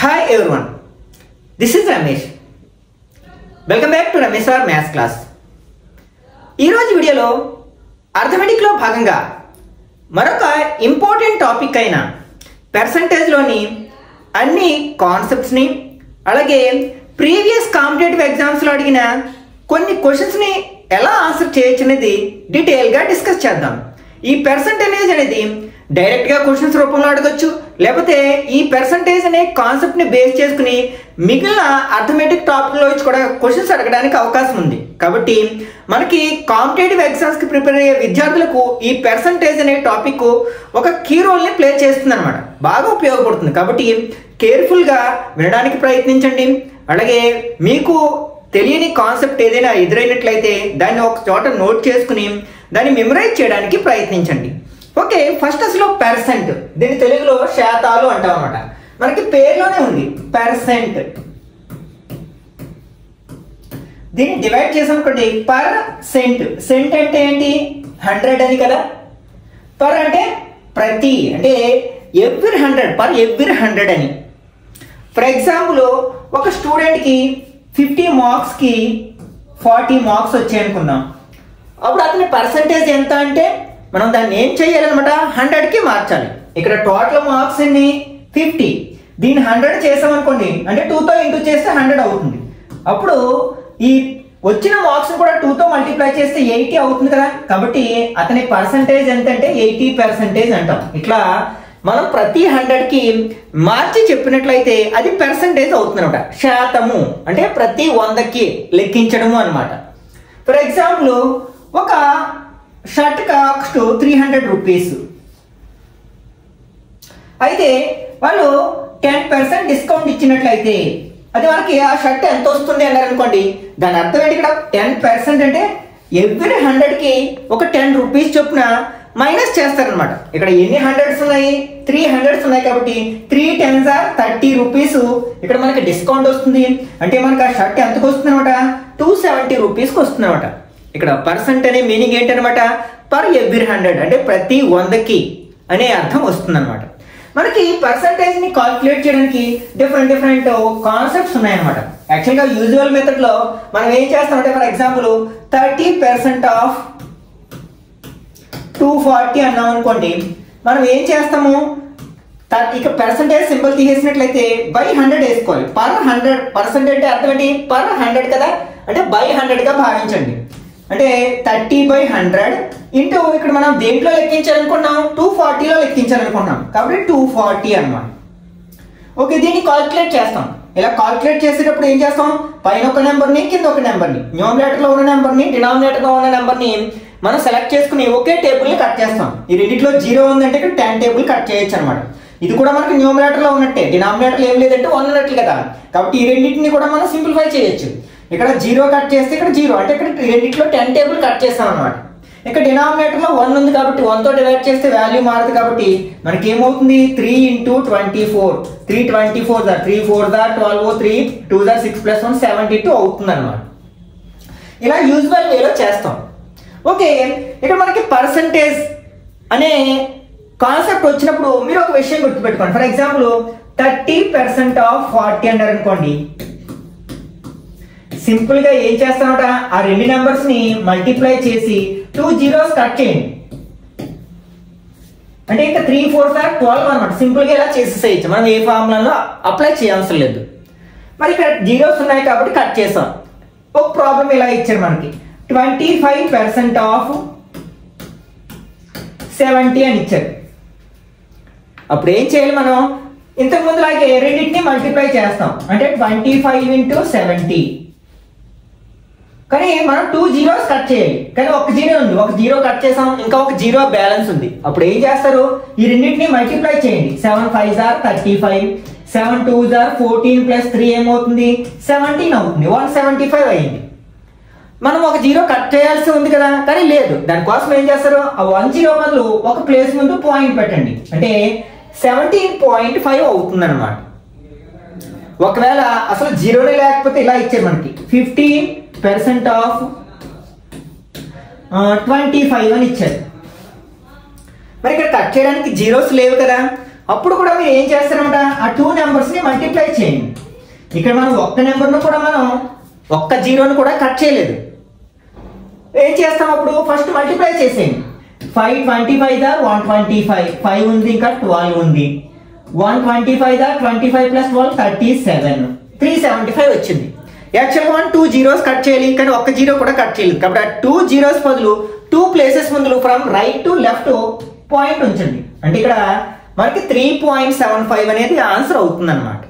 Hi everyone, this is Ramesh. Welcome back to Ramesh Sir Maths class. ఈ రోజు వీడియోలో అర్థమెటిక్లో భాగంగా మరొక ఇంపార్టెంట్ టాపిక్ అయిన పర్సంటేజ్లోని అన్ని కాన్సెప్ట్స్ని అలాగే ప్రీవియస్ కాంపిటేటివ్ ఎగ్జామ్స్లో అడిగిన కొన్ని క్వశ్చన్స్ని ఎలా ఆన్సర్ చేయొచ్చు అనేది డీటెయిల్గా డిస్కస్ చేద్దాం. ఈ పర్సంటేజ్ అనేది డైరెక్ట్గా క్వశ్చన్స్ రూపంలో అడగచ్చు, లేకపోతే ఈ పర్సంటేజ్ అనే కాన్సెప్ట్ని బేస్ చేసుకుని మిగిలిన అర్థమెటిక్ టాపిక్లో కూడా క్వశ్చన్స్ అడగడానికి అవకాశం ఉంది. కాబట్టి మనకి కాంపిటేటివ్ ఎగ్జామ్స్కి ప్రిపేర్ అయ్యే విద్యార్థులకు ఈ పర్సంటేజ్ అనే టాపిక్ ఒక కీ రోల్ని ప్లే చేస్తుంది అనమాట, బాగా ఉపయోగపడుతుంది. కాబట్టి కేర్ఫుల్గా వినడానికి ప్రయత్నించండి. అలాగే మీకు తెలియని కాన్సెప్ట్ ఏదైనా ఎదురైనట్లయితే దాన్ని ఒక చోట నోట్ చేసుకుని దాన్ని మెమరైజ్ చేయడానికి ప్రయత్నించండి. ఓకే, ఫస్ట్ అసలు పర్సెంట్, దీన్ని తెలుగులో శాతాలు అంటాం అన్నమాట. మనకి పేరులోనే ఉంది పర్సెంట్. దీన్ని డివైడ్ చేసామనుకోండి పర్ సెంట్. సెంట్ అంటే ఏంటి? 100 అని కదా. పర్ అంటే ప్రతి, అంటే ఎవ్రీ 100, పర్ ఎవ్రీ 100 అని. ఫర్ ఎగ్జాంపుల్ ఒక స్టూడెంట్కి 50 మార్క్స్కి 40 మార్క్స్ వచ్చాయి అనుకుందాం. అప్పుడు అతని పర్సంటేజ్ ఎంత అంటే మనం దాన్ని ఏం చేయాలన్నమాట, 100కి మార్చాలి. ఇక్కడ టోటల్ మార్క్స్ ఎన్ని? 50. దీన్ని 100 చేసామనుకోండి, అంటే 2తో ఇంటూ చేస్తే 100 అవుతుంది. అప్పుడు ఈ వచ్చిన మార్క్స్ కూడా 2తో మల్టిప్లై చేస్తే 80 అవుతుంది కదా. కాబట్టి అతని పర్సంటేజ్ ఎంత అంటే 80% అంటాం. ఇట్లా మనం ప్రతి 100కి మార్చి చెప్పినట్లయితే అది పర్సంటేజ్ అవుతుంది అనమాట. శాతము అంటే ప్రతి 100కి లెక్కించడము అనమాట. ఫర్ ఎగ్జాంపుల్ ఒక షర్ట్ కాస్ట్ 300 రూపీస్ అయితే వాళ్ళు 10% డిస్కౌంట్ ఇచ్చినట్లయితే అది మనకి ఆ షర్ట్ ఎంత వస్తుంది అన్నారు అనుకోండి. దాని అర్థం ఏంటి? ఇక్కడ 10% అంటే ఎవ్రీ 100కి ఒక 10 రూపీస్ చొప్పున మైనస్ చేస్తారనమాట. ఇక్కడ ఎన్ని 100s ఉన్నాయి? 3 100s ఉన్నాయి. కాబట్టి 3 10s are 30 రూపీస్ ఇక్కడ మనకి డిస్కౌంట్ వస్తుంది. అంటే మనకి ఆ షర్ట్ ఎంతకు వస్తుంది అనమాట? 270 రూపీస్కి వస్తుంది అనమాట. ఇక్కడ పర్సెంట్ అనే మీనింగ్ ఏంటనమాట? పర్ ఎవ్రీ 100 అంటే ప్రతి 100కి అనే అర్థం వస్తుంది అనమాట. మనకి పర్సంటేజ్ ని కాల్కులేట్ చేయడానికి డిఫరెంట్ కాన్సెప్ట్స్ ఉన్నాయన్నమాట. యాక్చువల్గా యూజువల్ మెథడ్ లో మనం ఏం చేస్తామంటే, ఫర్ ఎగ్జాంపుల్ 30% ఆఫ్ 240 అన్నాం అనుకోండి. మనం ఏం చేస్తాము, ఇక పర్సంటేజ్ సింబల్ తీసేసినట్లయితే బై 100 వేసుకోవాలి. పర్ 100% అంటే అర్థం ఏంటి? పర్ 100 కదా, అంటే బై 100గా భావించండి. అంటే 30/100 ఇంటూ ఇక్కడ మనం దేంట్లో లెక్కించాలనుకున్నాం? 240లో లెక్కించాలనుకున్నాం. కాబట్టి 240 అన్నమాట. ఓకే, దీన్ని కాల్కులేట్ చేస్తాం. ఇలా కాల్కులేట్ చేసేటప్పుడు ఏం చేస్తాం? పైన ఒక నెంబర్ని కింద ఒక నెంబర్ని, న్యూమరేటర్లో ఉన్న నెంబర్ని డినామినేటర్లో ఉన్న నెంబర్ని మనం సెలెక్ట్ చేసుకుని ఒకే టేబుల్ని కట్ చేస్తాం. ఈ రెండిట్లో 0 ఉందంటే ఇక్కడ 10 టేబుల్ కట్ చేయొచ్చు అనమాట. ఇది కూడా మనకి న్యూమరేటర్లో ఉన్నట్టే, డినామినేటర్లో ఏం లేదంటే 1 ఉన్నట్లు కదా. కాబట్టి ఈ రెండింటిని కూడా మనం సింప్లిఫై చేయొచ్చు. ఇక్కడ 0 కట్ చేస్తే ఇక్కడ 0, అంటే ఇక్కడ రెండిట్లో 10 టేబుల్ కట్ చేస్తాం అనమాట. ఇక్కడ డినామినేటర్లో 1 ఉంది కాబట్టి 1తో డివైడ్ చేస్తే వాల్యూ మారదు. కాబట్టి మనకి ఏమవుతుంది? 3 × 24, 324 3 4 12, 3 2 6 + 1 72 అవుతుంది అనమాట. ఇలా యూజువల్ వేలో చేస్తాం. ఓకే, ఇక్కడ మనకి పర్సంటేజ్ అనే కాన్సెప్ట్ వచ్చినప్పుడు మీరు ఒక విషయం గుర్తుపెట్టుకోండి. ఫర్ ఎగ్జాంపుల్ 30% ఆఫ్ 40 అన్నారు అనుకోండి. సింపుల్ గా ఏం చేస్తామట, ఆ రెండు నెంబర్స్ ని మల్టిప్లై చేసి 2 zeros కట్ చేయండి. అంటే ఇంకా 3 4 12 అనమాట. సింపుల్ గా ఇలా చేసేసేయచ్చు, మనం ఏ ఫార్ములాలో అప్లై చేయవసరం లేదు. మరి ఇక్కడ జీరోస్ ఉన్నాయి కాబట్టి కట్ చేసాం. ఒక ప్రాబ్లం ఇలా ఇచ్చారు మనకి, 25% ఆఫ్ 70 అని ఇచ్చారు. అప్పుడు ఏం చేయాలి మనం? ఇంతకు ముందు లాగే రెండింటిని మల్టిప్లై చేస్తాం. అంటే 25 × 70. కానీ మనం 2 zeros కట్ చేయాలి. కానీ ఒక 0 ఉంది, ఒక 0 కట్ చేసాం, ఇంకా ఒక 0 బ్యాలెన్స్ ఉంది. అప్పుడు ఏం చేస్తారు? ఈ రెండింటిని మల్టిప్లై చేయండి. 7 5s are 35, 7 2s are 14 + 3 ఏమవుతుంది? 17 అవుతుంది. 175 అయింది. మనం ఒక 0 కట్ చేయాల్సి ఉంది కదా, కానీ లేదు. దానికోసం ఏం చేస్తారు? ఆ 1 0 బదులు ఒక ప్లేస్ ముందు పాయింట్ పెట్టండి. అంటే 17.5 అవుతుంది అనమాట. ఒకవేళ అసలు 0 లేకపోతే ఇలా ఇచ్చారు మనకి, 15% ఆఫ్ 25 అని ఇచ్చారు. మరి ఇక్కడ కట్ చేయడానికి జీరోస్ లేవు కదా. అప్పుడు కూడా మీరు ఏం చేస్తారన్నమాట, ఆ 2 నెంబర్స్ని మల్టిప్లై చేయండి. ఇక్కడ మనం ఒక్క నెంబర్ను కూడా మనం ఒక్క జీరోను కూడా కట్ చేయలేదు. ఏం చేస్తాం అప్పుడు, ఫస్ట్ మల్టిప్లై చేసేయండి. 525 దా 125, 5 ఉంది, ఇంకా 12 ఉంది. 125 దా 25 + 12 37, 375 వచ్చింది. యాక్చువల్గా మనం 2 జీరోస్ కట్ చేయాలి, కానీ ఒక్క జీరో కూడా కట్ చేయలేదు. కాబట్టి ఆ 2 జీరోస్ బదులు 2 ప్లేసెస్ ముందు from right to left point ఉంచండి. అంటే ఇక్కడ మనకి 3.75 అనేది ఆన్సర్ అవుతుంది అనమాట.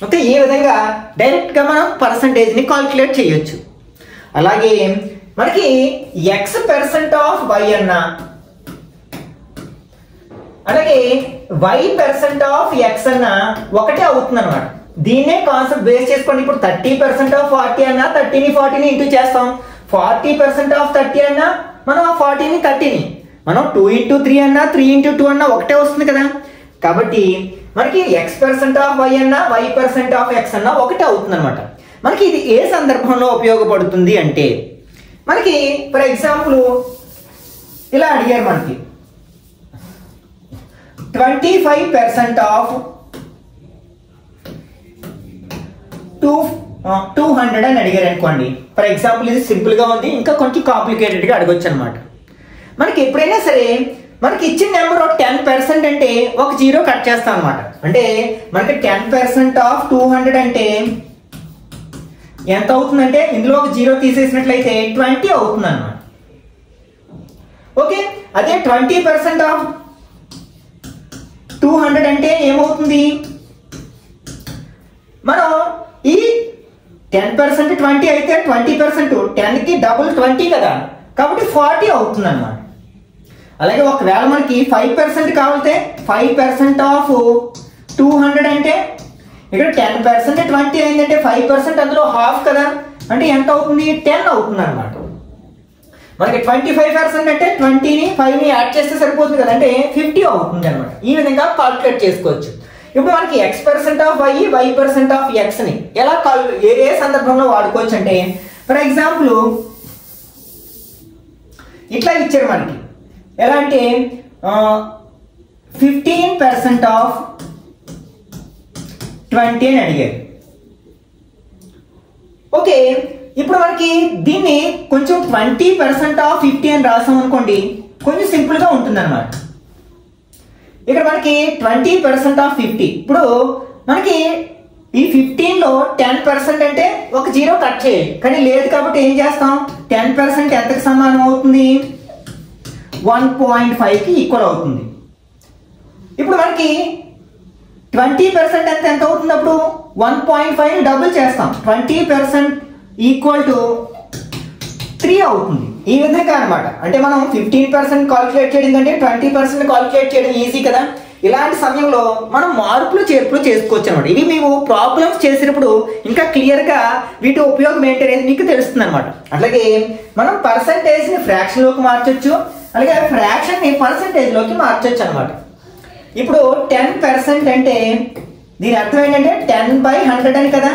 ఓకే, ఈ విధంగా డైరెక్ట్గా మనం పర్సంటేజ్ని కాల్కులేట్ చేయొచ్చు. అలాగే మనకి x% ఆఫ్ y అన్న, అలాగే y% ఆఫ్ x అన్న ఒకటే అవుతుంది అనమాట. దీన్నే కాన్సెప్ట్ బేస్ చేసుకోండి. ఇప్పుడు 30% ఆఫ్ 40 అన్న 30ని 40ని ఇంటూ చేస్తాం. 40% ఆఫ్ 30 అన్న మనం ఆ 40ని 30ని మనం 2 × 3 అన్న 3 × 2 అన్న ఒకటే వస్తుంది కదా. కాబట్టి మనకి x% ఆఫ్ y అన్న y% ఆఫ్ x అన్న ఒకటే అవుతుంది అనమాట. మనకి ఇది ఏ సందర్భంలో ఉపయోగపడుతుంది అంటే, మనకి ఫర్ ఎగ్జాంపుల్ ఇలా అడిగారు, మనకి 25% ఆఫ్ 200 అని అడిగారు అనుకోండి. ఫర్ ఎగ్జాంపుల్ ఇది సింపుల్ గా ఉంది, ఇంకా కొంచెం కాంప్లికేటెడ్ గా అడగొచ్చు అనమాట. మనకి ఎప్పుడైనా సరే మనకి ఇచ్చిన నెంబర్ 10% అంటే ఒక జీరో కట్ చేస్తాం అనమాట. అంటే మనకి 10% ఆఫ్ 200 అంటే ఎంత అవుతుందంటే, ఇందులో ఒక జీరో తీసేసినట్లయితే 20 అవుతుంది అన్నమాట. ఓకే, అదే 20% ఆఫ్ 200 అంటే ఏమవుతుంది, మనం ఈ 10% 20 అయితే 20% 10కి డబుల్ 20 కదా, కాబట్టి 40 అవుతుంది అన్నమాట. అలాగే ఒకవేళ మనకి 5% కావాలంటే 5% ఆఫ్ 200 అంటే ఇక్కడ 10% 20 అయిందంటే 5% అందులో హాఫ్ కదా, అంటే ఎంత అవుతుంది, 10 అవుతుంది అనమాట. మనకి 25% అంటే 20ని 5ని యాడ్ చేస్తే సరిపోతుంది కదా, అంటే 50 అవుతుంది అనమాట. ఈ విధంగా కాల్కులేట్ చేసుకోవచ్చు. ఇప్పుడు మనకి x% of y, y% of xని ఎలా ఏ సందర్భంలో వాడుకోవచ్చు అంటే, ఫర్ ఎగ్జాంపుల్ ఇట్లా ఇచ్చారు మనకి. ఎలా అంటే 15% ఆఫ్ 20 అని అడిగారు. ఓకే, ఇప్పుడు మనకి దీన్ని కొంచెం 20% ఆఫ్ 50 అని రాసాం అనుకోండి, కొంచెం సింపుల్ గా ఉంటుంది అనమాట. ఇక్కడ మనకి 20% ఆఫ్ 50. ఇప్పుడు మనకి ఈ 15లో 10% అంటే ఒక జీరో కట్ చేయాలి, కానీ లేదు కాబట్టి ఏం చేస్తాం, 10% ఎంతకు సమానం అవుతుంది, 1.5కి ఈక్వల్ అవుతుంది. ఇప్పుడు మనకి 20% ఎంత అవుతుంది, అప్పుడు 1.5 డబుల్ చేస్తాం, 20% ఈక్వల్ టు 3 అవుతుంది. ఈ విధంగా అనమాట. అంటే మనం 15% కాల్కులేట్ చేయడం కంటే 20% కాల్కులేట్ చేయడం ఈజీ కదా. ఇలాంటి సమయంలో మనం మార్పులు చేర్పులు చేసుకోవచ్చు అనమాట. ఇవి మేము ప్రాబ్లమ్స్ చేసినప్పుడు ఇంకా క్లియర్గా వీటి ఉపయోగం ఏంటి అనేది మీకు తెలుస్తుంది అనమాట. అట్లాగే మనం పర్సంటేజ్ని ఫ్రాక్షన్లోకి మార్చొచ్చు, అలాగే ఫ్రాక్షన్ని పర్సంటేజ్లోకి మార్చొచ్చు అనమాట. ఇప్పుడు 10% అంటే దీని అర్థం ఏంటంటే 10/100 అని కదా.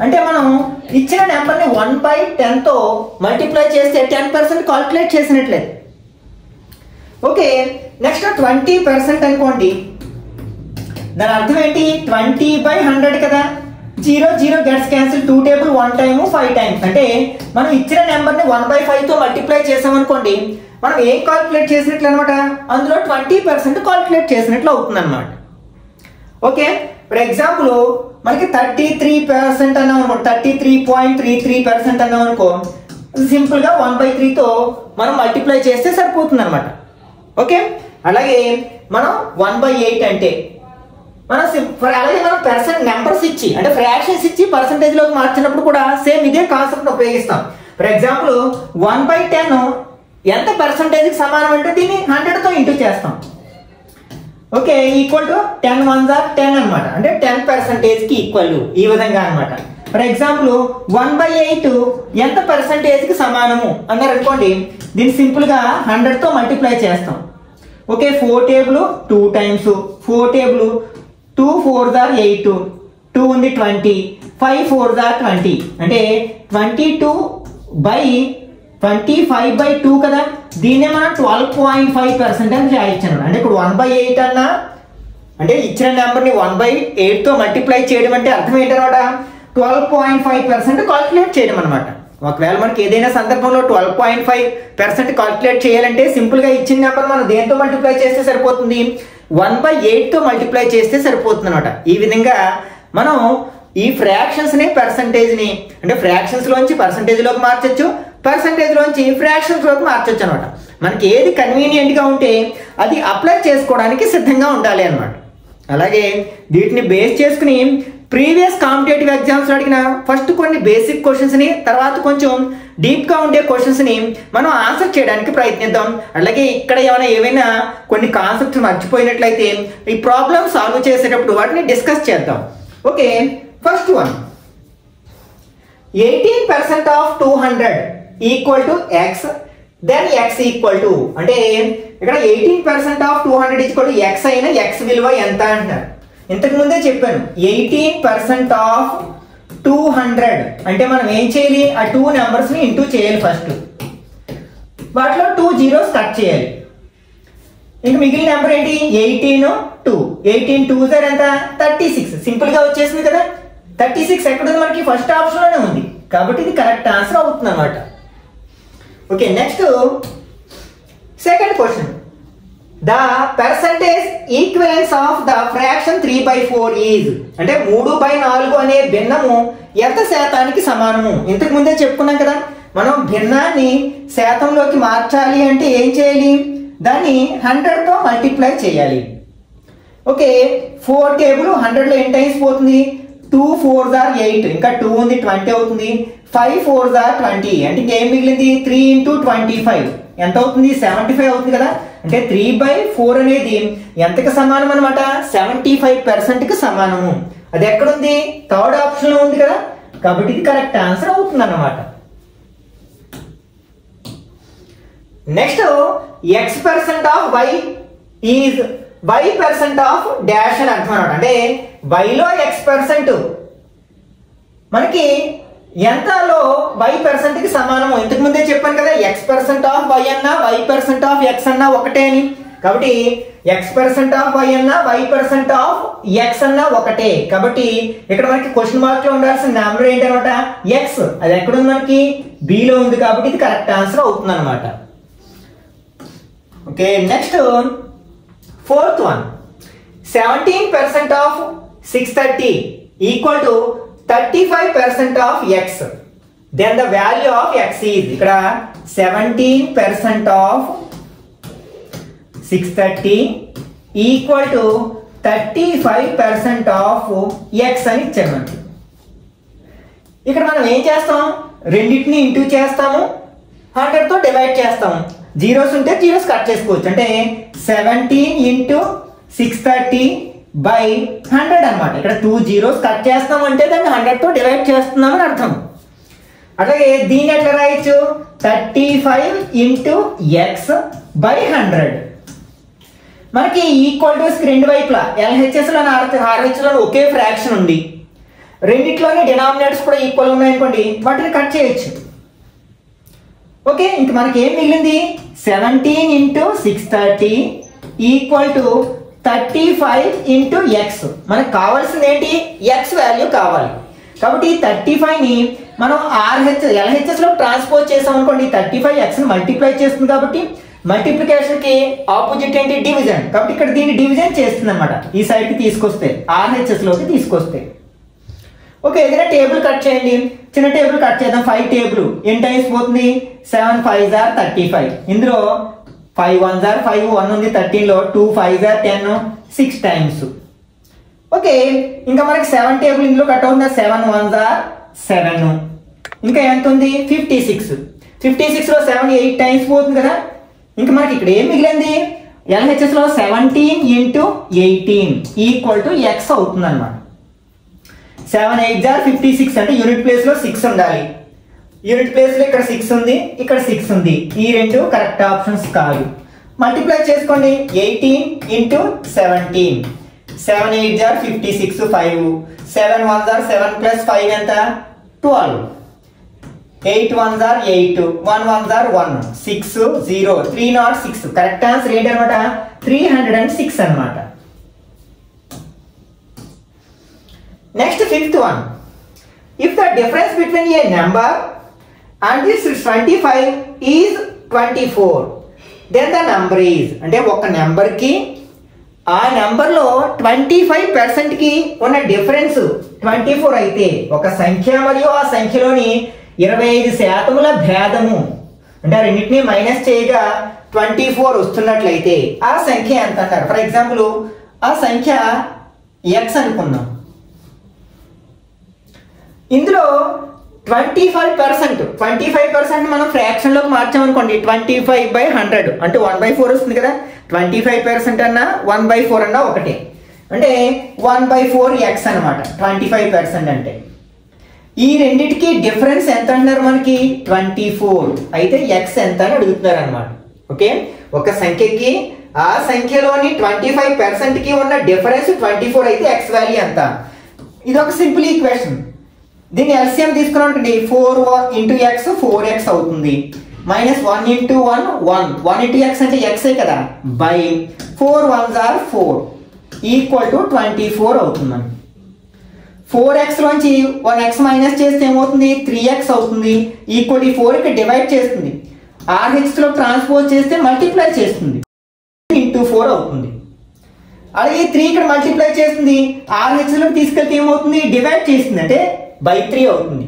అంటే మనం ఇచ్చిన నెంబర్ని 1/10తో మల్టిప్లై చేస్తే 10% కాల్కులేట్ చేసినట్లే. ఓకే, నెక్స్ట్ 20% అనుకోండి. దాని అర్థం ఏంటి, 20/100 కదా. 0 0 gets cancel, 2 table 1 time 5 times. అంటే మనం ఇచ్చిన నెంబర్ని 1/5తో మల్టిప్లై చేసామనుకోండి, మనం ఏం కాల్కులేట్ చేసినట్లు అనమాట, అందులో 20% కాల్కులేట్ చేసినట్లు అవుతుంది అనమాట. ఓకే, ఫర్ ఎగ్జాంపుల్ మనకి 33% అన్నాం అనుకో, 33.33% అన్నాం అనుకో, సింపుల్గా 1/3తో మనం మల్టిప్లై చేస్తే సరిపోతుంది అనమాట. ఓకే, అలాగే మనం 1/8 అంటే మనం అలాగే మనం నెంబర్స్ ఇచ్చి అంటే ఫ్రాక్షన్స్ ఇచ్చి పర్సంటేజ్లోకి మార్చినప్పుడు కూడా సేమ్ ఇదే కాన్సెప్ట్ ఉపయోగిస్తాం. ఫర్ ఎగ్జాంపుల్ 1/10 ఎంత పర్సంటేజ్కి సమానం అంటే దీన్ని 100తో ఇంటూ చేస్తాం. Okay, equal to 10 1s are 10 అనమాట. అంటే 10%కి ఈక్వల్, ఈ విధంగా అనమాట. ఫర్ ఎగ్జాంపుల్ 1/8 ఎంత పర్సంటేజ్కి సమానము అన్నారు అనుకోండి, దీన్ని సింపుల్గా 100తో మల్టిప్లై చేస్తాం. Okay, 4 table 2 times, 4 table 2 4s are 8, 2 ఉంది 20, 5 4s are 20. అంటే 22/25/2 కదా. దీన్నే మనం 12.5% అని రాయించాను. అంటే ఇప్పుడు 1/8 అన్నా అంటే ఇచ్చిన నెంబర్ని 1/8తో మల్టిప్లై చేయడం అంటే అర్థం ఏంటనమాట 12.5% కాల్కులేట్ చేయడం అనమాట. ఒకవేళ మనకి ఏదైనా సందర్భంలో 12.5% కాల్కులేట్ చేయాలంటే సింపుల్గా ఇచ్చిన నెంబర్ మనం దేంతో మల్టిప్లై చేస్తే సరిపోతుంది, 1/8తో మల్టిప్లై చేస్తే సరిపోతుంది అనమాట. ఈ విధంగా మనం ఈ ఫ్రాక్షన్స్ని పర్సంటేజ్ని అంటే ఫ్రాక్షన్స్లోంచి పర్సంటేజ్లోకి మార్చొచ్చు, పర్సంటేజ్లోంచి ఫ్రాక్షన్స్లోకి మార్చొచ్చు అనమాట. మనకి ఏది కన్వీనియంట్గా ఉంటే అది అప్లై చేసుకోవడానికి సిద్ధంగా ఉండాలి అనమాట. అలాగే వీటిని బేస్ చేసుకుని ప్రీవియస్ కాంపిటేటివ్ ఎగ్జామ్స్లో అడిగిన ఫస్ట్ కొన్ని బేసిక్ క్వశ్చన్స్ని తర్వాత కొంచెం డీప్గా ఉండే క్వశ్చన్స్ని మనం ఆన్సర్ చేయడానికి ప్రయత్నిద్దాం. అలాగే ఇక్కడ ఏమైనా కొన్ని కాన్సెప్ట్స్ మర్చిపోయినట్లయితే ఈ ప్రాబ్లమ్ సాల్వ్ చేసేటప్పుడు వాటిని డిస్కస్ చేద్దాం. Okay, first one 18% of 200 equal to x, then x equal to అంటే ఇక్కడ 18% ఆఫ్ 200 ఈక్వల్ టు ఎక్స్ అయినా ఎక్స్ విలువ ఎంత అంటారు. ఇంతకు ముందే చెప్పాను 18% ఆఫ్ 200 అంటే మనం ఏం చేయాలి, ఆ 2 నెంబర్స్ని ఇంటూ చేయాలి. ఫస్ట్ వాటిలో 2 zeros కట్ చేయాలి. ఇంక మిగిలిన నెంబర్ ఏంటి 18 2 18 2 సార్ ఎంత 36 సింపుల్గా వచ్చేసింది కదా. 36 ఎక్కడ ఉంది మనకి ఫస్ట్ ఆప్షన్లోనే ఉంది కాబట్టి ఇది కరెక్ట్ ఆన్సర్ అవుతుంది అన్నమాట. Okay, next second question the percentage equivalence of the fraction 3/4 is అంటే 3/4 అనే భిన్నము ఎంత శాతానికి సమానము. ఇంతకు ముందే చెప్పుకున్నాం కదా, మనం భిన్నాన్ని శాతంలోకి మార్చాలి అంటే ఏం చేయాలి, దాన్ని 100తో మల్టిప్లై చేయాలి. ఓకే, 4 టేబుల్ 100లో ఎన్ని టైమ్స్ పోతుంది, 2 4s are 8 ఇంకా 2 ఉంది 20 అవుతుంది, 5 4s are 20 అంటే ఇంకేం మిగిలింది 3 × 25 ఎంత అవుతుంది 75 అవుతుంది కదా. అంటే 3/4 అనేది ఎంతకి సమానం అనమాట 75%కి సమానము. అది ఎక్కడుంది థర్డ్ ఆప్షన్లో ఉంది కదా కాబట్టి ఇది కరెక్ట్ ఆన్సర్ అవుతుంది అన్నమాట. Next x% of y is y% of dash అని అర్థం అనమాట. అంటే yలో x% మనకి ఎంతలో y% కి సమానము. ఇంతకు ముందే చెప్పాను కదా x% ఆఫ్ y అన్నా y% ఆఫ్ x అన్నా ఒకటే అని. కాబట్టి x% ఆఫ్ y అన్నా y% ఆఫ్ x అన్నా ఒకటే. కాబట్టి ఇక్కడ మనకి క్వశ్చన్ మార్క్ లో ఉండాల్సిన నెంబర్ ఏంటనమాట x. అది ఎక్కడ ఉంది మనకి b లో ఉంది కాబట్టి ఇది కరెక్ట్ ఆన్సర్ అవుతుంది అనమాట. Okay, next fourth one 17% of 630 equal to 35% of x, then the value of x is ఇక్కడ 17% of 630 equal to 35% of x అని ఇచ్చారు మనకి. ఇక్కడ మనం ఏం చేస్తాం, రెండింటిని ఇంటూ చేస్తాము, 100తో డివైడ్ చేస్తాము. జీరోస్ ఉంటే జీరోస్ కట్ చేసుకోవచ్చు. అంటే 17 × 630/100 అనమాట. ఇక్కడ 2 zeros కట్ చేస్తాం అంటే దాన్ని 100తో డివైడ్ చేస్తున్నాం అని అర్థం. అట్లాగే దీన్ని ఎట్లా రాయొచ్చు 35 × x/100. మనకి ఈక్వల్ టు రెండు వైపులా LHSలో RHSలో ఒకే ఫ్రాక్షన్ ఉంది, రెండిట్లోనే డినామినేటర్స్ కూడా ఈక్వల్ ఉన్నాయనుకోండి వాటిని కట్ చేయొచ్చు. ఓకే, ఇంక మనకి ఏం మిగిలింది 17 × 630 ఈక్వల్ టు 35 × x. మనకు కావాల్సింది ఏంటి x వాల్యూ కావాలి. కాబట్టి 35ని మనం LHSలో ట్రాన్స్పోజ్ చేసాం అనుకోండి 35xని మల్టిప్లై చేస్తుంది కాబట్టి మల్టిప్లికేషన్కి ఆపోజిట్ ఏంటి డివిజన్. కాబట్టి ఇక్కడ దీన్ని డివిజన్ చేస్తుంది అనమాట. ఈ సైడ్కి తీసుకొస్తే RHSలోకి తీసుకొస్తే. ఓకే, ఏదైనా టేబుల్ కట్ చేయండి, చిన్న టేబుల్ కట్ చేద్దాం. 5 టేబుల్ ఎన్ని టైమ్స్ పోతుంది 7 5s are 35. ఇందులో 5 1s are 5 1 ఉంది 13లో 2 5s are 10 6 టైమ్స్. ఓకే, ఇంకా మనకి 7 టేబుల్ ఇందులో కట్ అవుతుంది 7 1s are 7. ఇంకా ఎంత ఉంది 56. 56లో 7 8 టైమ్స్ పోతుంది కదా. ఇంకా మనకి ఇక్కడ ఏం మిగిలింది LHSలో 17 × 18 ఈక్వల్ టు x అవుతుంది అనమాట. 7 8s are 56 అంటే యూనిట్ ప్లేస్ లో 6 ఉండాలి. యూనిట్ ప్లేస్ లో ఇక్కడ 6 ఉంది, ఇక్కడ 6 ఉంది. ఈ రెండు కరెక్ట్ ఆప్షన్స్ కాదు. మల్టిప్లై చేసుకోండి 18 × 17. 7 8s are 56 5. 7 1s are 7 + 5 ఎంత 12. 8 1s are 8. 1 1s are 1. 6 0 306. Correct answer ఏంటనమాట 306 అనమాట. Next fifth one, if the difference between a number and this 25 is 24 then the number is, అంటే ఒక నెంబర్కి ఆ నెంబర్లో 25%కి ఉన్న డిఫరెన్స్ 24 అయితే ఒక సంఖ్య మరియు ఆ సంఖ్యలోని 25% భేదము, అంటే ఆ రెండింటిని మైనస్ చేయగా 24 వస్తున్నట్లయితే ఆ సంఖ్య ఎంత అంటారు? ఫర్ ఎగ్జాంపుల్ ఆ సంఖ్య ఎక్స్ అనుకుందాం. ఇందులో 25% మనం ఫ్రాక్షన్లోకి మార్చామనుకోండి, 25/100 అంటే 1/4 వస్తుంది కదా. 25% అన్నా 1/4 అన్నా ఒకటే, అంటే 1/4x అనమాట 25% అంటే. ఈ రెండిటికి డిఫరెన్స్ ఎంత అంటున్నారు మనకి? 24. అయితే ఎక్స్ ఎంత అని అడుగుతున్నారు అనమాట. ఓకే, ఒక సంఖ్యకి ఆ సంఖ్యలోని 25%కి ఉన్న డిఫరెన్స్ 24 అయితే ఎక్స్ వాల్యూ ఎంత? ఇది ఒక సింపుల్ ఈక్వేషన్. దీన్ని ఎల్సిఎం తీసుకుని ఉంటుంది. 4 ఇంటూ ఎక్స్ 4x అవుతుంది, మైనస్ 1 ఇంటూ 1 1 ఇంటూ ఎక్స్ అంటే ఎక్సే కదా, by 4 1s are 4 equal to 24 అవుతుంది. 4x లోంచి 1x మైనస్ చేస్తే ఏమవుతుంది? 3x అవుతుంది, ఈక్వల్ 4కి డివైడ్ చేస్తుంది. RH లో ట్రాన్స్పోజ్ చేస్తే మల్టిప్లై చేస్తుంది, ఇంటూ 4 అవుతుంది. అలాగే 3 ఇక్కడ మల్టిప్లై చేస్తుంది, RH లో తీసుకెళ్తే ఏమవుతుంది? డివైడ్ చేస్తుంది, అంటే బై 3 అవుతుంది.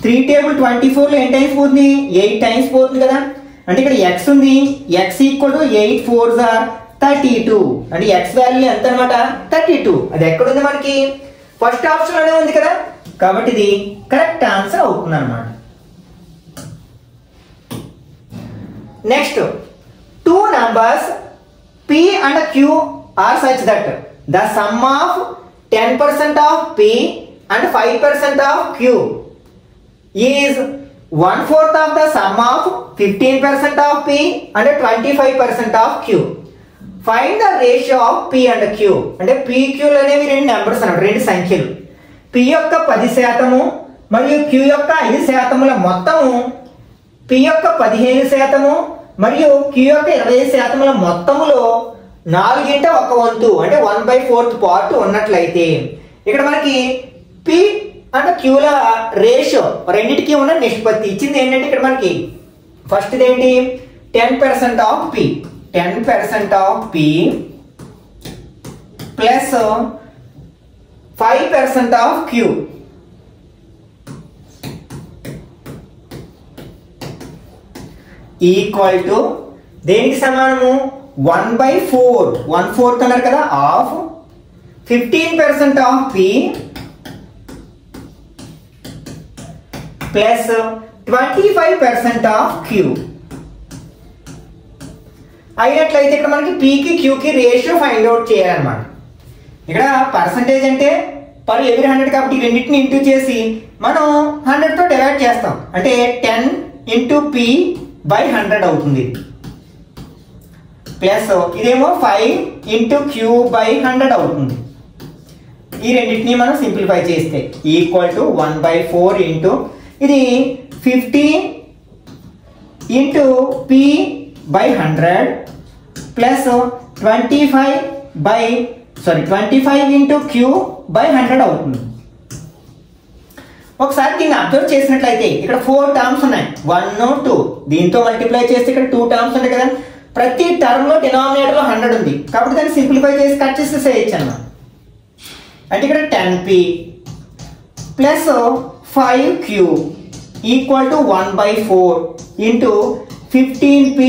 3 టేబుల్ 24లో ఎన్ని టైమ్స్ పోతుంది? 8 టైమ్స్ పోతుంది కదా. అంటే ఇక్కడ x ఉంది, x equal to 8 4s are 32, అంటే x వాల్యూ ఎంత అనమాట? 32. అది ఎక్కడుంది మనకి? ఫస్ట్ ఆప్షన్ లోనే ఉంది కదా, కాబట్టి ఇది కరెక్ట్ ఆన్సర్ అవుతుంది అనమాట. Next, 2 numbers p and q are such that the sum of 10% of p and 5% of q is 1/4 of the sum of 15% of p and 25% of q. Find the ratio of p and q. అంటే p q అనేవి రెండు numbers అన్నమాట, రెండు సంఖ్యలు. p యొక్క 10% మరియు q యొక్క 5% మొత్తము p యొక్క 15% మరియు q యొక్క 20% మొత్తములో 4/1 అంటే 1/4 పార్ట్ ఉన్నట్లయితే ఇక్కడ మనకి p అండ్ q ల రేషియో రెండింటికి ఉన్న నిష్పత్తి ఇచ్చింది ఏంటంటే ఇక్కడ మనకి ఫస్ట్ ఏంటి? 10% of p, 10% of p plus 5% of q equal to దేనికి సమానము? 1/4, 1/4 అన్నారు కదా, of 15% of p plus 25% of q అయినట్లయితే ఇక్కడ మనకి p కి q కి రేషియో ఫైండ్ అవుట్ చేయాలన్నమాట. ఇక్కడ పర్సంటేజ్ అంటే పర్ ఎవరీ 100 కాబట్టి రెండింటిని ఇంటూ చేసి మనం 100తో డివైడ్ చేస్తాం, అంటే 10 ఇంటూ p బై 100 అవుతుంది. ప్లస్ ఇదేమో 5 ఇంటూ q బై 100 అవుతుంది. ఈ రెండింటిని మనం సింప్లిఫై చేస్తే ఈక్వల్ టు 1/4 ఇంటూ ఇది 15 into p by 100 plus 25 into q by 100 అవుతుంది. ఒకసారి దీన్ని అబ్జర్వ్ చేసినట్లయితే ఇక్కడ 4 టర్మ్స్ ఉన్నాయి, 1 2, దీంతో మల్టిప్లై చేస్తే ఇక్కడ 2 టర్మ్స్ ఉన్నాయి కదా. ప్రతి టర్మ్ లో డినామినేటర్ లో 100 ఉంది కాబట్టి దాన్ని సింప్లిఫై చేసి కట్ చేసి చేయొచ్చు అన్నమాట. అంటే ఇక్కడ 10p plus 5q equal to 1/4 into 15p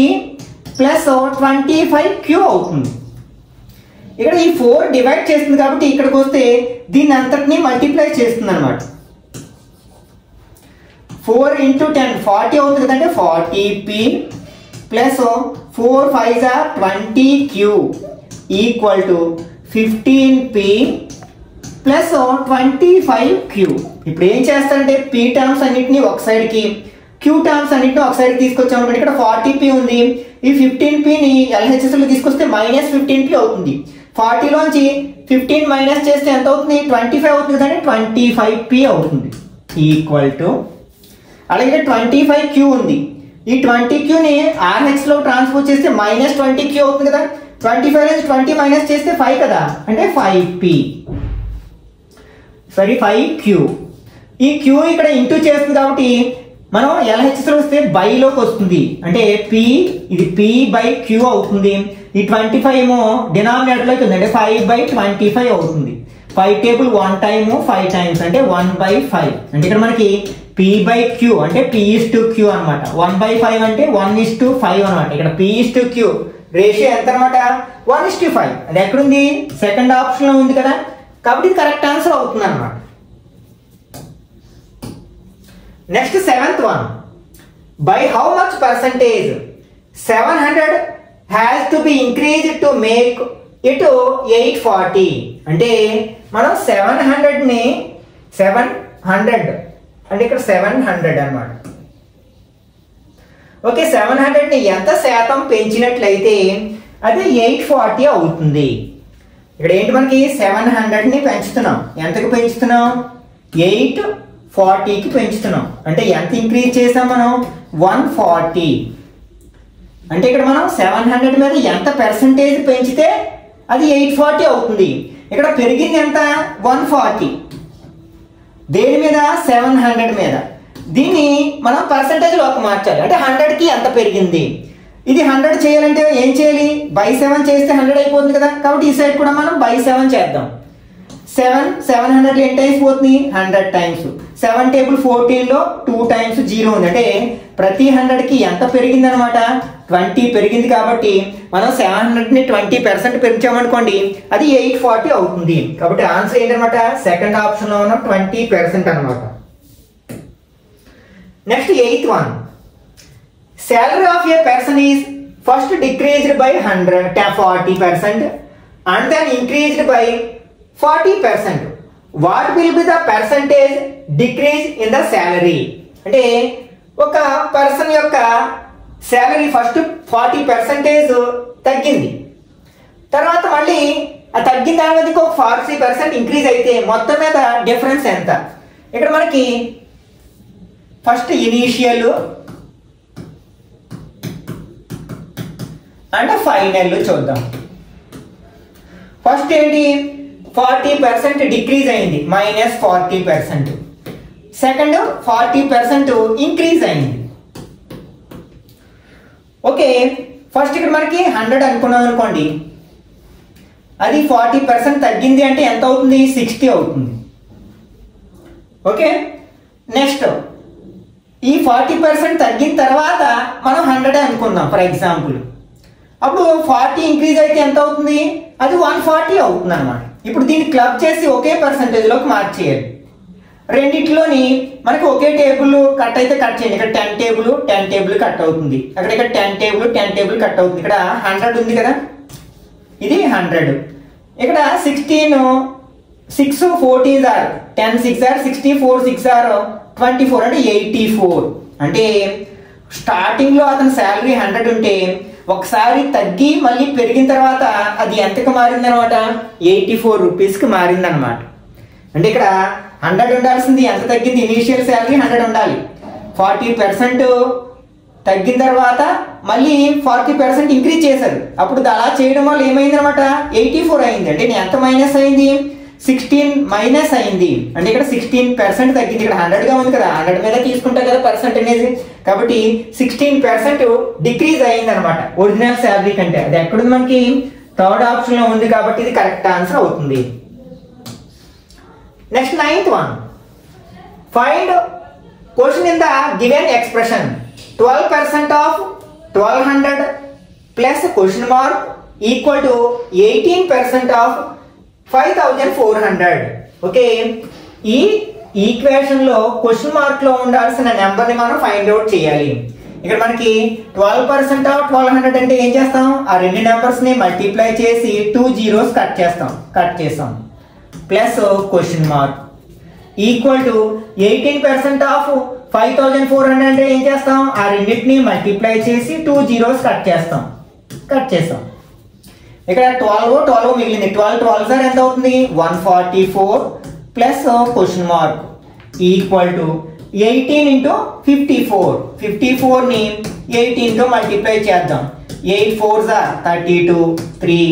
plus 25q అవుతుంది. ఇక్కడ ఈ 4 డివైడ్ చేస్తుంది కాబట్టి ఇక్కడికి వస్తే దీన్ని అంతటిని మల్టిప్లై చేస్తుంది అనమాట. 4 ఇంటూ 10 40 అవుతుంది కదంటే 40p plus 4 5s are 20q equal to 15p plus 25q. ఇప్పుడు ఏం చేస్తారంటే p టర్మ్స్ అన్నిటిని ఒక సైడ్కి, q టర్మ్స్ అన్నిటిని ఒక సైడ్ తీసుకొచ్చాము. ఇక్కడ 40p ఉంది, ఈ 15pని LHS లో తీసుకొస్తే మైనస్ 15p అవుతుంది. 40 లోంచి 15 మైనస్ చేస్తే ఎంత అవుతుంది? 25 అవుతుంది కదంటే 25p అవుతుంది ఈక్వల్ టు, అలాగే 25q ఉంది, ఈ 20qని RH లో ట్రాన్స్పోజ్ చేస్తే మైనస్ 20q అవుతుంది కదా. 25 నుంచి 20 మైనస్ చేస్తే 5 కదా, అంటే 5p. 5Q. ఈ Q ఇక్కడ ఇంటూ చేస్తుంది కాబట్టి మనం LHS వస్తే బైలోకి వస్తుంది, అంటే P ఇది P/Q అవుతుంది. ఈ 25 ఏమో డినామినేటర్లోకి ఉంది, అంటే 5/25 అవుతుంది. 5 టేబుల్ 1 టైమ్ 5 టైమ్స్ అంటే 1/5. అంటే ఇక్కడ మనకి P/Q అంటే P:Q అనమాట. 1/5 అంటే 1:5 అనమాట. ఇక్కడ P:Q రేషియో ఎంత అనమాట? 1:5. అది ఎక్కడుంది? సెకండ్ ఆప్షన్ లో ఉంది కదా, కాబట్టి ఇది కరెక్ట్ ఆన్సర్ అవుతుంది అనమాట. Next 7th one. By how much percentage 700 has to be increased to make it 840? అంటే మనం 700 ని 700 అంటే ఇక్కడ 700 అన్నమాట. ఓకే, 700 ని ఎంత శాతం పెంచినట్లయితే అది 840 అవుతుంది. ఇక్కడ ఏంటి మనకి 700 ని పెంచుతున్నాం, ఎంతకు పెంచుతున్నాం? 840కి పెంచుతున్నాం. అంటే ఎంత ఇంక్రీజ్ చేసాం మనం? 140. అంటే ఇక్కడ మనం 700 మీద ఎంత పర్సెంటేజ్ పెంచితే అది 840 అవుతుంది. ఇక్కడ పెరిగింది ఎంత? 140. దేని మీద? 700 మీద. దీన్ని మనం పర్సెంటేజ్ లోకి మార్చాలి, అంటే 100కి ఎంత పెరిగింది. ఇది 100 చేయాలంటే ఏం చేయాలి? బై 7 చేస్తే 100 అయిపోతుంది కదా, కాబట్టి ఈ సైడ్ కూడా మనం బై 7 చేద్దాం. 700 ఎన్ని టైమ్స్ పోతుంది? 100 టైమ్స్. 7 టేబుల్ 14 లో 2 టైమ్స్ 0 ఉంది, అంటే ప్రతి 100కి ఎంత పెరిగింది అనమాట? 20 పెరిగింది. కాబట్టి మనం 700 ని 20% పెంచామనుకోండి, అది 840 అవుతుంది. కాబట్టి ఆన్సర్ ఏంటనమాట? సెకండ్ ఆప్షన్ లో ఉన్న 20% అనమాట. Next 8th one. Salary of a person is first decreased by 40% and then increased by 40%. What will be the percentage decrease in the salary? అంటే ఒక పర్సన్ యొక్క శాలరీ ఫస్ట్ 40% తగ్గింది, తర్వాత మళ్ళీ ఆ తగ్గిన దాని మీద ఇంకొక 40% ఇంక్రీజ్ అయితే మొత్తం మీద డిఫరెన్స్ ఎంత? ఇక్కడ మనకి ఫస్ట్ ఇనీషియల్ అండ్ ఫైనల్ చూద్దాం. ఫస్ట్ ఏంటి? 40% డిక్రీజ్ అయింది, -40%. సెకండ్ 40% ఇంక్రీజ్ అయింది. ఓకే, ఫస్ట్ ఇక్కడ మనకి 100 అనుకున్నాం అనుకోండి, అది 40% తగ్గింది అంటే ఎంత అవుతుంది? 60 అవుతుంది. ఓకే, నెక్స్ట్ ఈ 40% తగ్గిన తర్వాత మనం 100 అనుకుందాం ఫర్ ఎగ్జాంపుల్. అప్పుడు 40 ఇంక్రీజ్ అయితే ఎంత అవుతుంది? అది 140 అవుతుంది అనమాట. ఇప్పుడు దీన్ని క్లబ్ చేసి ఒకే పర్సంటేజ్లోకి మార్చేయాలి. రెండిట్లోని మనకి ఒకే టేబుల్ కట్ అయితే కట్ చేయండి. ఇక్కడ 10 టేబుల్ కట్ అవుతుంది, అక్కడ ఇక్కడ 10 టేబుల్ కట్ అవుతుంది. ఇక్కడ 100 ఉంది కదా, ఇది 100. ఇక్కడ 16 6 14 ఆర్ 10 6 ఆర్ 60 4 6 ఆర్ 24 అంటే 84. అంటే స్టార్టింగ్ లో అతని శాలరీ 100 ఉంటే ఒకసారి తగ్గి మళ్ళీ పెరిగిన తర్వాత అది ఎంతకు మారింది అనమాట? 84 రూపీస్కి మారింది అనమాట. అంటే ఇక్కడ 100 ఉండాల్సింది ఎంత తగ్గింది? ఇనీషియల్ శాలరీ 100 ఉండాలి. 40% తగ్గిన తర్వాత మళ్ళీ 40% ఇంక్రీజ్ చేశారు. అప్పుడు అలా చేయడం వల్ల ఏమైంది అనమాట? 84 అయింది. అంటే ఎంత మైనస్ అయింది? 16 మైనస్ అయింది. అంటే ఇక్కడ 16% తగ్గింది. ఇక్కడ 100గా ఉంది కదా, 100 మీద తీసుకుంటాం కదా పర్సంటేజ్, కాబట్టి 16% డిక్రీజ్ అయింది అనమాట ఒరిజినల్ శాలరీ కంటే. అది ఎక్కడుంది? మనకి థర్డ్ ఆప్షన్ లో ఉంది, కాబట్టి ఇది కరెక్ట్ ఆన్సర్ అవుతుంది. Next 9th one. Find question in the given expression. 12% of 1200 plus question mark equal to 18% of 5400. Okay, ఈ ఈక్వేషన్ లో క్వశ్చన్ మార్క్ లో ఉండాల్సిన నెంబర్ ని మనం ఫైండ్ అవుట్ చేయాలి. ఇక్కడ మనకి 12% ఆఫ్ 1200 అంటే ఏం చేస్తాం? ఆ రెండు నెంబర్స్ ని మల్టిప్లై చేసి 2 zeros కట్ చేస్తాం plus question mark equal to 18% of 5400 అంటే ఏం చేస్తాం? ఆ రెండింటిని మల్టిప్లై చేసి 2 zeros కట్ చేస్తాం. ఇక్కడ 12 మిగిలింది. 12 ఎంత అవుతుంది? 144 plus question mark equal to 18 into 54. 54 ని 18 తో మల్టిప్లై చేద్దాం. 8 4s are 32, 3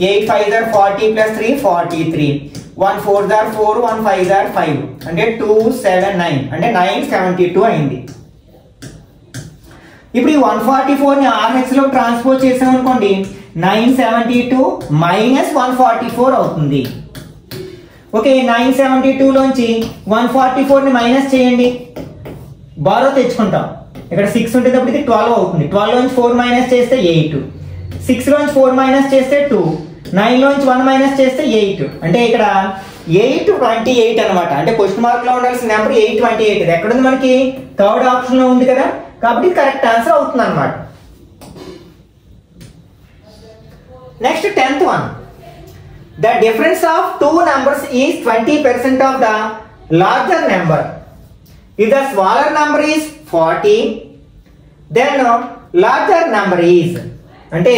8 5s are 40 plus 3 43. 1 4 are 4, 1 5 are 5 అంటే 2 7 9 అంటే 972 అయింది. ఇప్పుడు ఈ 144 ని RH లో ట్రాన్స్పోజ్ చేసాం అనుకోండి 972 మైనస్ 144 అవుతుంది. ఓకే 972 లోంచి 144 ని మైనస్ చేయండి, బారో తెచ్చుకుంటాం. ఇక్కడ 6 ఉండేటప్పటికి 12 అవుతుంది. 12 లోంచి 4 మైనస్ చేస్తే 8, 6 లోంచి 4 మైనస్ చేస్తే 2, 9 లోంచి 1 మైనస్ చేస్తే 8 అంటే ఇక్కడ 828 అనమాట. అంటే క్వశ్చన్ మార్క్ లో ఉండాల్సిన నెంబర్ 828. ఇది ఎక్కడుంది మనకి? థర్డ్ ఆప్షన్ లో ఉంది కదా, కాబట్టి కరెక్ట్ ఆన్సర్ అవుతుంది అనమాట. Next 10th one. The difference of two numbers is 20% of the larger number. If the smaller number is 40, then larger number is అంటే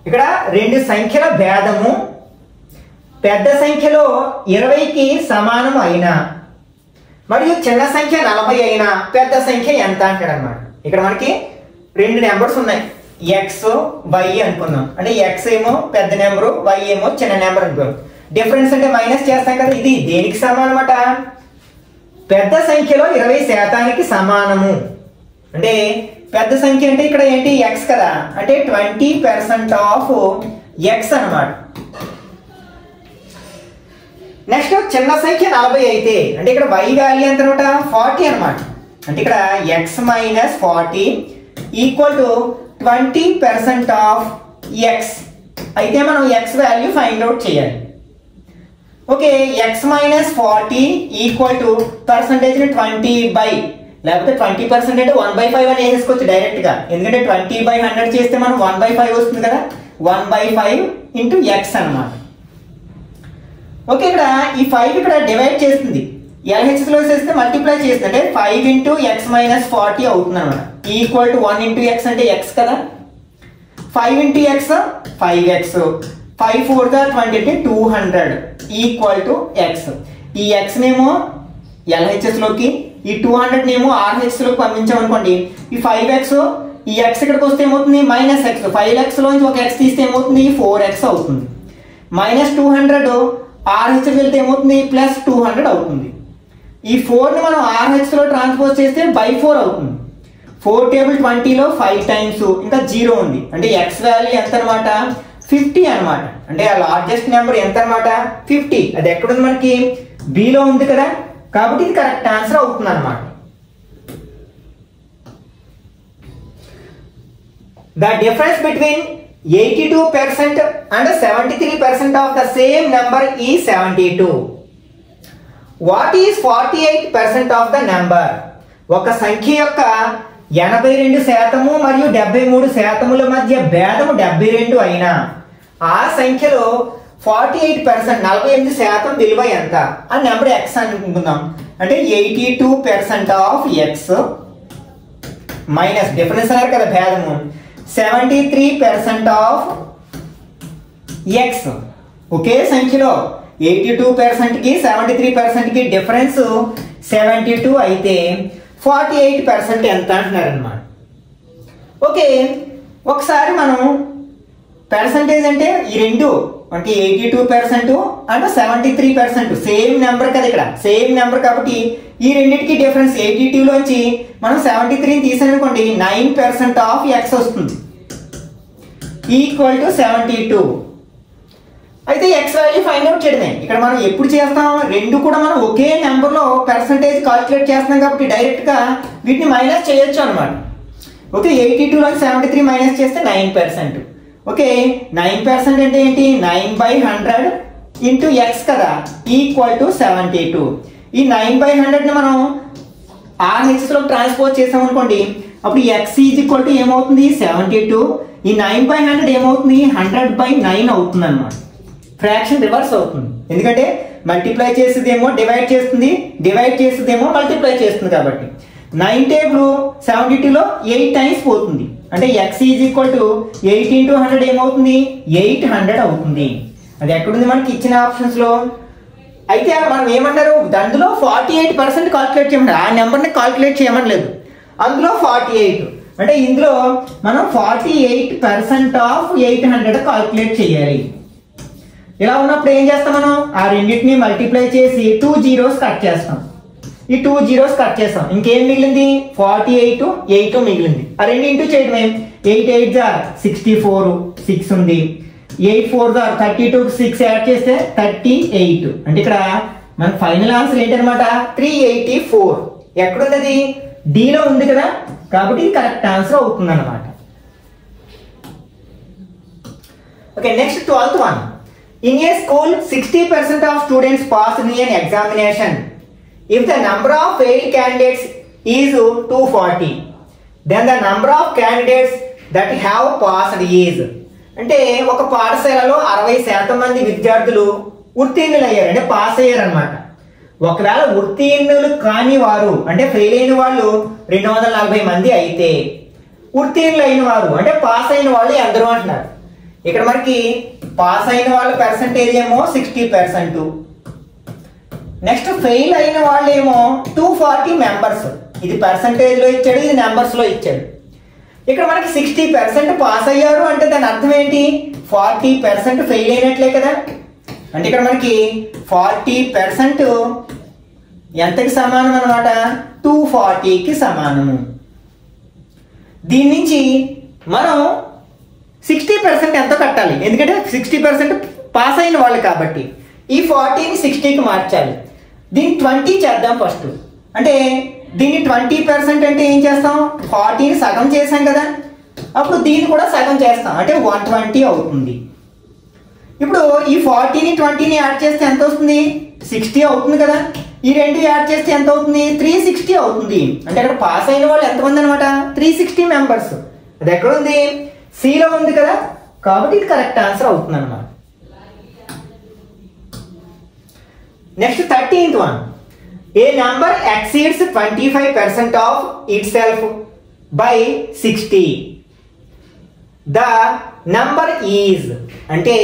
ఇక్కడ రెండు సంఖ్యల భేదము పెద్ద సంఖ్యలో 20కి సమానం అయినా మరియు చిన్న సంఖ్య 40 అయినా పెద్ద సంఖ్య ఎంత అంటాడు అన్నమాట. ఇక్కడ మనకి రెండు నెంబర్స్ ఉన్నాయి, ఎక్స్ వై అనుకున్నాం. అంటే ఎక్స్ ఏమో పెద్ద నెంబరు, వై ఏమో చిన్న నెంబర్ అనుకున్నాం. డిఫరెన్స్ అంటే మైనస్ చేస్తాం కదా, ఇది దేనికి సమానం అన్నమాట? పెద్ద సంఖ్యలో 20% సమానము. అంటే పెద్ద సంఖ్య అంటే ఇక్కడ ఏంటి? ఎక్స్ కదా, అంటే 20% ఆఫ్ ఎక్స్ అన్నమాట. నెక్స్ట్ చిన్న సంఖ్య 40 అయితే అంటే ఇక్కడ వై వాల్యూ ఎంత అనమాట? 40 అనమాట. అంటే ఇక్కడ X minus 40 equal to 20% of X అయితే మనం ఎక్స్ వాల్యూ ఫైండ్ అవుట్ చేయాలి. Okay X minus 40 equal to percentage 20 by, లేకపోతే 20% అంటే 1/5 అని వేసుకోవచ్చు డైరెక్ట్ గా, ఎందుకంటే 20/100 చేస్తే మనం 1/5 వస్తుంది కదా, 1/5 ఇంటూ ఎక్స్ అనమాట. ఓకే ఇక్కడ ఈ 5 ఇక్కడ డివైడ్ చేస్తుంది, LHS లో వేస్తే మల్టిప్లై చేస్తుంది, అంటే 5 ఇంటూ ఎక్స్ మైనస్ 40 అవుతుంది అనమాట. ఈక్వల్ టు 1 ఇంటూ ఎక్స్ అంటే ఎక్స్ కదా, 5 ఇంటూ ఎక్స్ 5x, 5 4 20 అంటే 200 ఈక్వల్ టు ఎక్స్. ఈ ఎక్స్ నేమో LHS లోకి, ఈ 200 నేమో RHS లోకి పంపించాం అనుకోండి. ఈ 5x ఈ ఎక్స్ ఇక్కడికి వస్తే ఏమవుతుంది? Minus X. 5x లోంచి ఒక ఎక్స్ తీస్తే ఏమవుతుంది? 4x అవుతుంది. మైనస్ 200 RHS వెళ్తే ఏమవుతుంది? ప్లస్ 200 అవుతుంది. ఈ 4 ని మనం RHS లో ట్రాన్స్పోజ్ చేస్తే బై 4 అవుతుంది. 4 టేబుల్ 20లో 5 టైమ్స్ ఇంకా 0 ఉంది, అంటే ఎక్స్ వాల్యూ ఎంత అనమాట? 50 అనమాట. అంటే ఆ లార్జెస్ట్ నెంబర్ ఎంత అనమాట? 50. అది ఎక్కడుంది మనకి? బిలో ఉంది కదా, కాబట్టి ఇది కరెక్ట్ ఆన్సర్ అవుతుంది అనమాట. The difference between 82% and 73% of the same number is 72. What is 48% of the number? ఒక సంఖ్య యొక్క 82% మరియు 73% మధ్య భేదము 72 అయినా ఆ సంఖ్యలో 48% 48% విలువ ఎంత? ఆ నెంబర్ x అనుకుందాం. అంటే 82% ఆఫ్ x మైనస్ డిఫరెన్స్ అన్నారు కదా భేదము 73% ఆఫ్ x. ఒకే సంఖ్యలో 82% కి 73% కి డిఫరెన్స్ 72 అయితే 48% ఎంత అంటున్నారు అన్నమాట. ఓకే ఒకసారి మనం పర్సంటేజ్ అంటే ఈ రెండు అంటే 82% అండ్ 73% సేమ్ నెంబర్ కదా, ఇక్కడ సేమ్ నెంబర్ కాబట్టి ఈ రెండింటికి డిఫరెన్స్ 82 లోంచి మనం 73 తీసామనుకోండి 9% ఆఫ్ ఎక్స్ వస్తుంది ఈక్వల్ టు 72. అయితే ఎక్స్ వాల్యూ ఫైండ్ అవుట్ చేయడమే. ఇక్కడ మనం ఎప్పుడు చేస్తాం? రెండు కూడా మనం ఒకే నెంబర్ లో పర్సంటేజ్ కాల్కులేట్ చేస్తున్నాం కాబట్టి డైరెక్ట్ గా వీటిని మైనస్ చేయొచ్చు అనమాట. ఓకే 82 లో 73 మైనస్ చేస్తే 9%. ఓకే 9% అంటే ఏంటి? 9/100 ఇంటూ ఎక్స్ కదా ఈక్వల్ టు 72. ఈ 9/100 ని మనం RHS లో ట్రాన్స్పోజ్ చేసాం అనుకోండి, అప్పుడు ఎక్స్ ఈజ్ ఈక్వల్ టు ఏమవుతుంది? 72. ఈ 9/100 ఏమవుతుంది? 100/9 అవుతుంది అనమాట. ఫ్రాక్షన్ రివర్స్ అవుతుంది, ఎందుకంటే మల్టిప్లై చేసేదేమో డివైడ్ చేస్తుంది, డివైడ్ చేసేదేమో మల్టిప్లై చేస్తుంది కాబట్టి 9 టేబుల్ 72లో 8 టైమ్స్ పోతుంది, అంటే x is equal to 8 into 100 ఏమవుతుంది? 800 అవుతుంది. అది ఎక్కడుంది మనకి ఇచ్చిన ఆప్షన్స్ లో? అయితే మనం ఏమన్నారు? అందులో 48% కాల్కులేట్ చేయమన్నారు, ఆ నెంబర్ని కాల్కులేట్ చేయమనలేదు. అందులో 48 అంటే ఇందులో మనం 48% ఆఫ్ 800 కాల్కులేట్ చేయాలి. ఇలా ఉన్నప్పుడు ఏం చేస్తాం మనం ఆ రెండింటిని మల్టిప్లై చేసి 2 zeros కట్ చేస్తాం. ఈ 2 zeros కట్ చేస్తాం. ఇంకేం మిగిలింది 48 8 మిగిలింది. ఆ రెండు ఇంటూ చేయడమే 8 8 64 6 ఉంది. 8 4 32 6 యాడ్ చేస్తే 38. అంటే ఇక్కడ మన ఫైనల్ ఆన్సర్ ఏంటనమాట 384. ఎక్కడున్నది డీలో ఉంది కదా కాబట్టి ఇది కరెక్ట్ ఆన్సర్ అవుతుంది అనమాట. Okay next 12th one. In a school 60% of students pass in an examination. If the number of failed candidates is 240, then the number of candidates that have passed is. అంటే ఒక పాఠశాలలో 60% మంది విద్యార్థులు ఉత్తీర్ణులయ్యారు అంటే pass అయ్యారు అనమాట. ఒకవేళ ఉత్తీర్ణులు కాని వారు అంటే ఫెయిల్ అయిన వాళ్ళు 240 మంది అయితే ఉత్తీర్ణులు అయిన వారు అంటే పాస్ అయిన వాళ్ళు ఎందరో అంటున్నారు. ఇక్కడ మనకి పాస్ అయిన వాళ్ళ పర్సంటేజ్ ఏమో 60%. నెక్స్ట్ ఫెయిల్ అయిన వాళ్ళు ఏమో 240 మెంబర్స్. ఇది పర్సంటేజ్ లో ఇచ్చాడు, ఇది నెంబర్స్ లో ఇచ్చాడు. ఇక్కడ మనకి 60% పాస్ అయ్యారు అంటే దాని అర్థం ఏంటి 40% ఫెయిల్ అయినట్లే కదా. అంటే ఇక్కడ మనకి 40% ఎంతకి సమానం అనమాట 240కి సమానము. దీని నుంచి మనం 60% ఎంతో కట్టాలి ఎందుకంటే 60% పాస్ అయిన వాళ్ళు కాబట్టి ఈ 40ని 60కి మార్చాలి. దీన్ని 20 చేద్దాం ఫస్ట్. అంటే దీన్ని 20% అంటే ఏం చేస్తాం 40ని సగం చేసాం కదా అప్పుడు దీన్ని కూడా సగం చేస్తాం అంటే 120 అవుతుంది. ఇప్పుడు ఈ 40ని 20ని యాడ్ చేస్తే ఎంత వస్తుంది 60 అవుతుంది కదా. ఈ రెండు యాడ్ చేస్తే ఎంత అవుతుంది 360 అవుతుంది. అంటే అక్కడ పాస్ అయిన వాళ్ళు ఎంతమంది అనమాట 360 మెంబర్స్. అది ఎక్కడ ఉంది సిలో ఉంది కదా కాబట్టి ఇది కరెక్ట్ ఆన్సర్ అవుతుంది అనమాట. Next 13th one. A number exceeds 25% of itself by 60. The number is. అంటే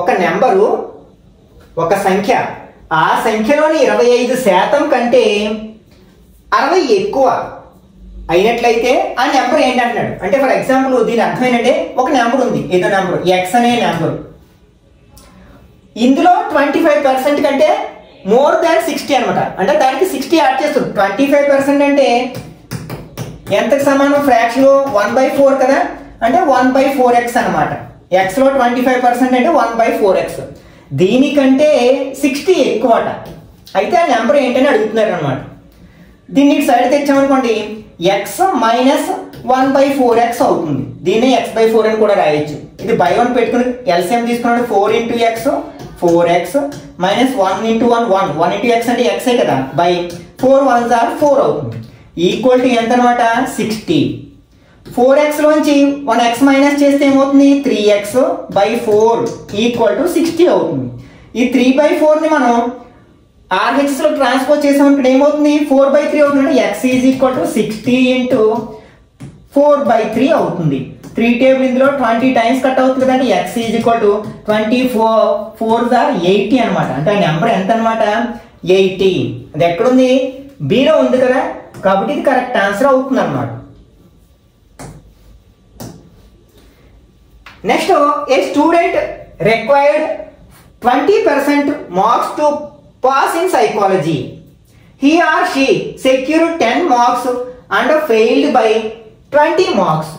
ఒక నెంబరు ఒక సంఖ్య ఆ సంఖ్యలోని 25% కంటే 60 ఎక్కువ అయినట్లయితే ఆ నెంబర్ ఏంటంటున్నాడు. అంటే ఫర్ ఎగ్జాంపుల్ దీని అర్థం ఏంటంటే ఒక నెంబర్ ఉంది ఏదో నెంబర్ ఎక్స్ అనే నెంబర్ ఇందులో 25% కంటే మోర్ దాన్ 60 అనమాట. అంటే దానికి 60 యాడ్ చేస్తుంది. 25% అంటే ఎంతకు సమానం ఫ్రాక్షన్ 1/4 కదా అంటే 1/4x అనమాట. ఎక్స్ లో 25% అంటే 1/4x. దీనికంటే 60 ఎక్కువట. అయితే ఆ నెంబర్ ఏంటని అడుగుతున్నారు అనమాట. దీన్ని సైడ్ తెచ్చామనుకోండి ఎక్స్ మైనస్ 1/4x అవుతుంది. దీన్ని x/4 అని కూడా రాయొచ్చు. ఇది బై 1 పెట్టుకుని ఎల్సిఎం తీసుకున్నాడు 4 × x 4x మైనస్ 1 × 1 1 × x అంటే x కదా బై 4 1s are 4 అవుతుంది. ఈక్వల్ టు ఎంత అనమాట 60. 4x లోంచి 1x మైనస్ చేస్తే ఏమవుతుంది 3x/4 ఈక్వల్ టు 60 అవుతుంది. ఈ 3/4ని మనం RHS లో ట్రాన్స్పోజ్ చేసామనుకుంటే ఏమవుతుంది 4/3 అవుతుంది. అంటే x ఈజ్ ఈక్వల్ టు 60 × 4/3 అవుతుంది. 3 టేబుల్ ఇందులో 20 టైమ్స్ కట్ అవుతుంది కదండి. x is equal to 24 4s are 80 అనమాట. అంటే ఆ నెంబర్ ఎంత అనమాట 80. అది ఎక్కడుంది బీలో ఉంది కదా కాబట్టి ఇది కరెక్ట్ ఆన్సర్ అవుతుంది అనమాట. Next A student required 20% marks to pass in psychology. He or she secured 10 marks and failed by 20 marks.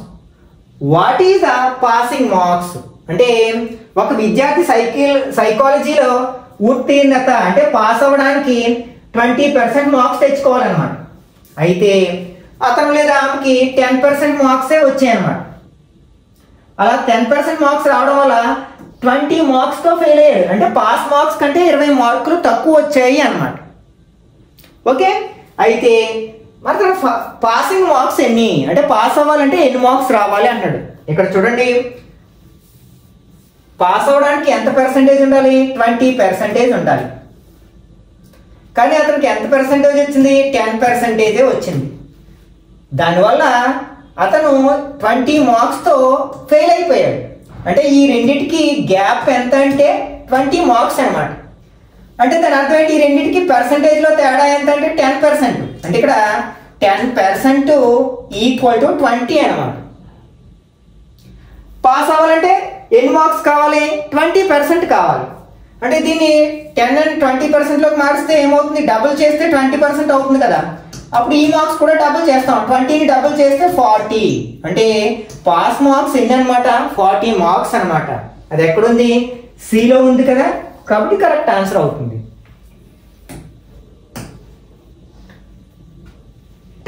What is the passing marks? అంటే ఒక విద్యార్థి సైకాలజీలో ఉత్తీర్ణత అంటే పాస్ అవ్వడానికి 20% మార్క్స్ తెచ్చుకోవాలన్నమాట. అయితే అతను లేదా ఆమెకి 10% మార్క్సే వచ్చాయన్నమాట. అలా 10% మార్క్స్ రావడం వల్ల 20 మార్క్స్తో ఫెయిల్ అయ్యాడు. అంటే పాస్ మార్క్స్ కంటే 20 మార్కులు తక్కువ వచ్చాయి అన్నమాట. ఓకే అయితే మరి పాసింగ్ మార్క్స్ ఎన్ని అంటే పాస్ అవ్వాలంటే ఎన్ని మార్క్స్ రావాలి అంటాడు. ఇక్కడ చూడండి పాస్ అవ్వడానికి ఎంత పర్సెంటేజ్ ఉండాలి 20% ఉండాలి. కానీ అతనికి ఎంత పర్సెంటేజ్ వచ్చింది 10% వచ్చింది. దానివల్ల అతను 20 మార్క్స్తో ఫెయిల్ అయిపోయాడు. అంటే ఈ రెండింటికి గ్యాప్ ఎంత అంటే 20 మార్క్స్ అనమాట. అంటే దాని అర్థం ఏంటి ఈ రెండింటికి పర్సంటేజ్లో తేడా ఎంత అంటే 10%. అంటే ఇక్కడ 10% ఈక్వల్ టు 20 అనమాట. పాస్ అవ్వాలంటే ఎన్ని మార్క్స్ కావాలి? 20% కావాలి. అంటే దీన్ని 10 and 20%లోకి మారిస్తే ఏమవుతుంది? డబుల్ చేస్తే 20% అవుతుంది కదా. అప్పుడు ఈ మార్క్స్ కూడా డబుల్ చేస్తాం. 20ని డబుల్ చేస్తే 40. అంటే పాస్ మార్క్స్ ఎన్ని అనమాట? 40 మార్క్స్ అనమాట. అది ఎక్కడుంది? సిలో ఉంది కదా, కాబట్టి కరెక్ట్ ఆన్సర్ అవుతుంది.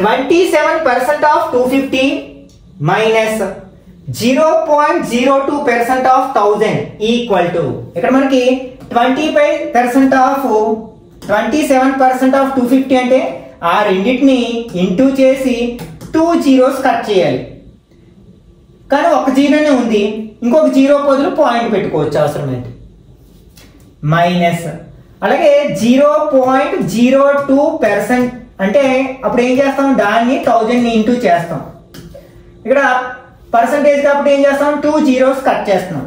27% of 250 minus 0.02% of 1000 equal to, ఇక్కడ మనకి 27% ఆఫ్ 250 అంటే ఆ రెండింటిని ఇంటూ చేసి 2 zeros కట్ చేయాలి. కానీ ఒక జీరోనే ఉంది, ఇంకొక జీరో బదులు పాయింట్ పెట్టుకోవచ్చు అవసరమైతే. మైనస్ అలాగే 0.02% అంటే అప్పుడు ఏం చేస్తాం? దాన్ని 1000ని ఇంటూ చేస్తాం. ఇక్కడ పర్సంటేజ్ కాబట్టి ఏం చేస్తాం? 2 zeros కట్ చేస్తున్నాం.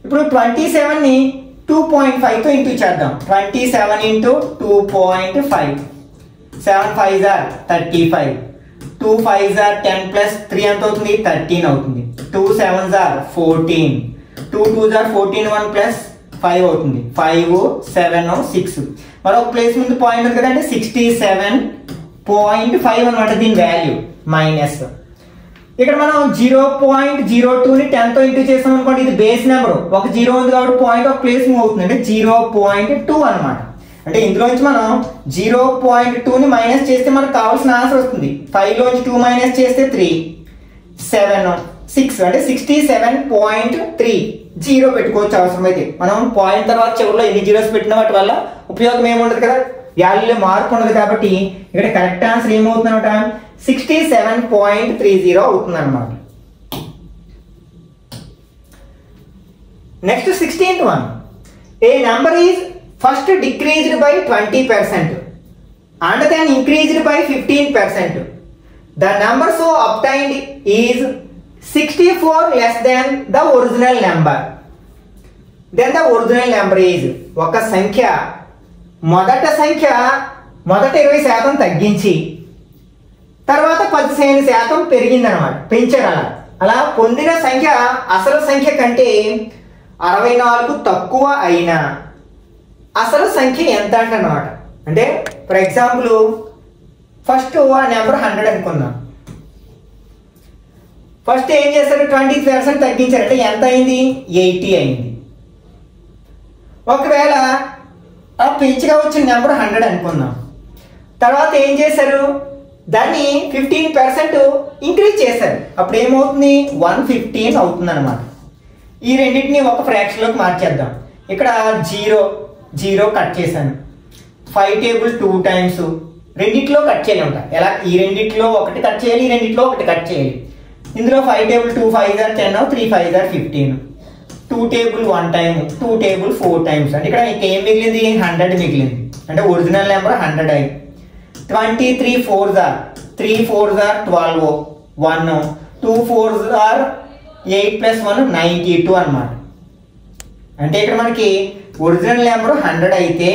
ఇప్పుడు 27ని 2.5తో ఇంటూ చేద్దాం. 27 into 2.5, 7 5s are 35, 2 5s are 10 plus 3 ఎంత అవుతుంది? 13 అవుతుంది. 2 7s are 14, 2 2s are 14, 1 plus 5 అవుతుంది. 5 7 6, మరొక ప్లేస్ ముందు పాయింట్ ఉంది కదంటే 67.5 అనమాట దీని వాల్యూ. మైనస్ ఇక్కడ మనం 0.02ని 10తో ఇంటూ చేసాం అనుకోండి, ఇది బేస్ నెంబర్, ఒక జీరో ఉంది కాబట్టి పాయింట్ ఒక ప్లేస్ మూవ్ అవుతుంది, అంటే 0.2 అనమాట. అంటే ఇందులోంచి మనం 0.2ని మైనస్ చేస్తే మనకు కావాల్సిన ఆన్సర్ వస్తుంది. 5లోంచి 2 మైనస్ చేస్తే 3, 7 6 అంటే 67.3. జీరో పెట్టుకోవచ్చు అవసరమైతే. మనం పాయింట్ తర్వాత చివరిలో ఎన్ని జీరోస్ పెట్టిన వాటి వల్ల ఉపయోగం ఏముండదు కదా, వాల్యూలో మార్పు ఉండదు. కాబట్టి ఇక్కడ కరెక్ట్ ఆన్సర్ ఏమవుతుంది అనమాట? 67.30 అవుతుంది అనమాట. Next 16th one. A number is first decreased by 20% and then increased by 15%. The number so obtained is 64 less than the original number. Then the original number is, ఒక సంఖ్య మొదట 20% తగ్గించి తర్వాత 15% పెరిగిందనమాట, పెంచారు. అలా పొందిన సంఖ్య అసలు సంఖ్య కంటే 64 తక్కువ అయినా అసలు సంఖ్య ఎంత అంటనమాట. అంటే ఫర్ ఎగ్జాంపుల్ ఫస్ట్ ఆ నెంబర్ 100 అనుకుందాం. ఫస్ట్ ఏం చేశారు? 20% తగ్గించారు, అంటే ఎంత అయింది? 80 అయింది. ఒకవేళ ఆ పెంచిగా వచ్చిన నెంబర్ 100 అనుకుందాం. తర్వాత ఏం చేశారు? దాన్ని 15% ఇంక్రీజ్ చేశారు, అప్పుడు ఏమవుతుంది? 115 అవుతుంది అనమాట. ఈ రెండింటిని ఒక ఫ్రాక్షన్లోకి మార్చేద్దాం. ఇక్కడ 0 కట్ చేశాను. 5 టేబుల్ 2 times, రెండిట్లో కట్ చేయాలి ఉంటా. ఎలా? ఈ రెండిట్లో ఒకటి కట్ చేయాలి, ఈ రెండిట్లో ఒకటి కట్ చేయాలి. ఇందులో 5 table 2 5s are 10, 3 5s are 15, 2 table 1 time, 2 table 4 times. అంటే ఇక్కడ మీకు ఏం మిగిలింది? 100 మిగిలింది. అంటే ఒరిజినల్ నెంబర్ 100 అయింది. 23 4s are 3 4s are 12, 1 2 4s are 8 plus 1 92 అనమాట. అంటే ఇక్కడ మనకి ఒరిజినల్ నెంబర్ 100 అయితే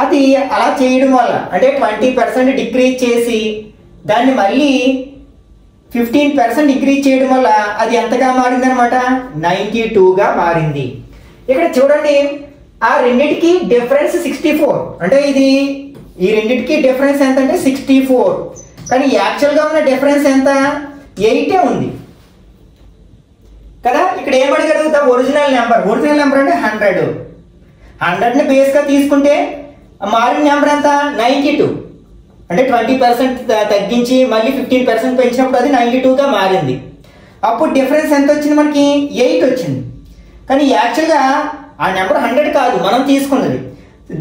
అది అలా చేయడం వల్ల, అంటే 20% డిక్రీజ్ చేసి దాన్ని మళ్ళీ 15% ఇంక్రీజ్ చేయడం వల్ల అది ఎంతగా మారింది అనమాట? 92గా మారింది. ఇక్కడ చూడండి, ఆ రెండింటికి డిఫరెన్స్ 64. అంటే ఇది ఈ రెండింటికి డిఫరెన్స్ ఎంత అంటే 64, కానీ యాక్చువల్గా ఉన్న డిఫరెన్స్ ఎంత? 8 ఉంది కదా. ఇక్కడ ఏమడిగారు? ద ఒరిజినల్ నెంబర్ అంటే 100ని బేస్గా తీసుకుంటే మారిన నెంబర్ ఎంత? 92. అంటే 20% తగ్గించి మళ్ళీ 15% పెంచినప్పుడు అది 92గా మారింది. అప్పుడు డిఫరెన్స్ ఎంత వచ్చింది? మనకి 8 వచ్చింది. కానీ యాక్చువల్గా ఆ నెంబర్ 100 కాదు మనం తీసుకున్నది.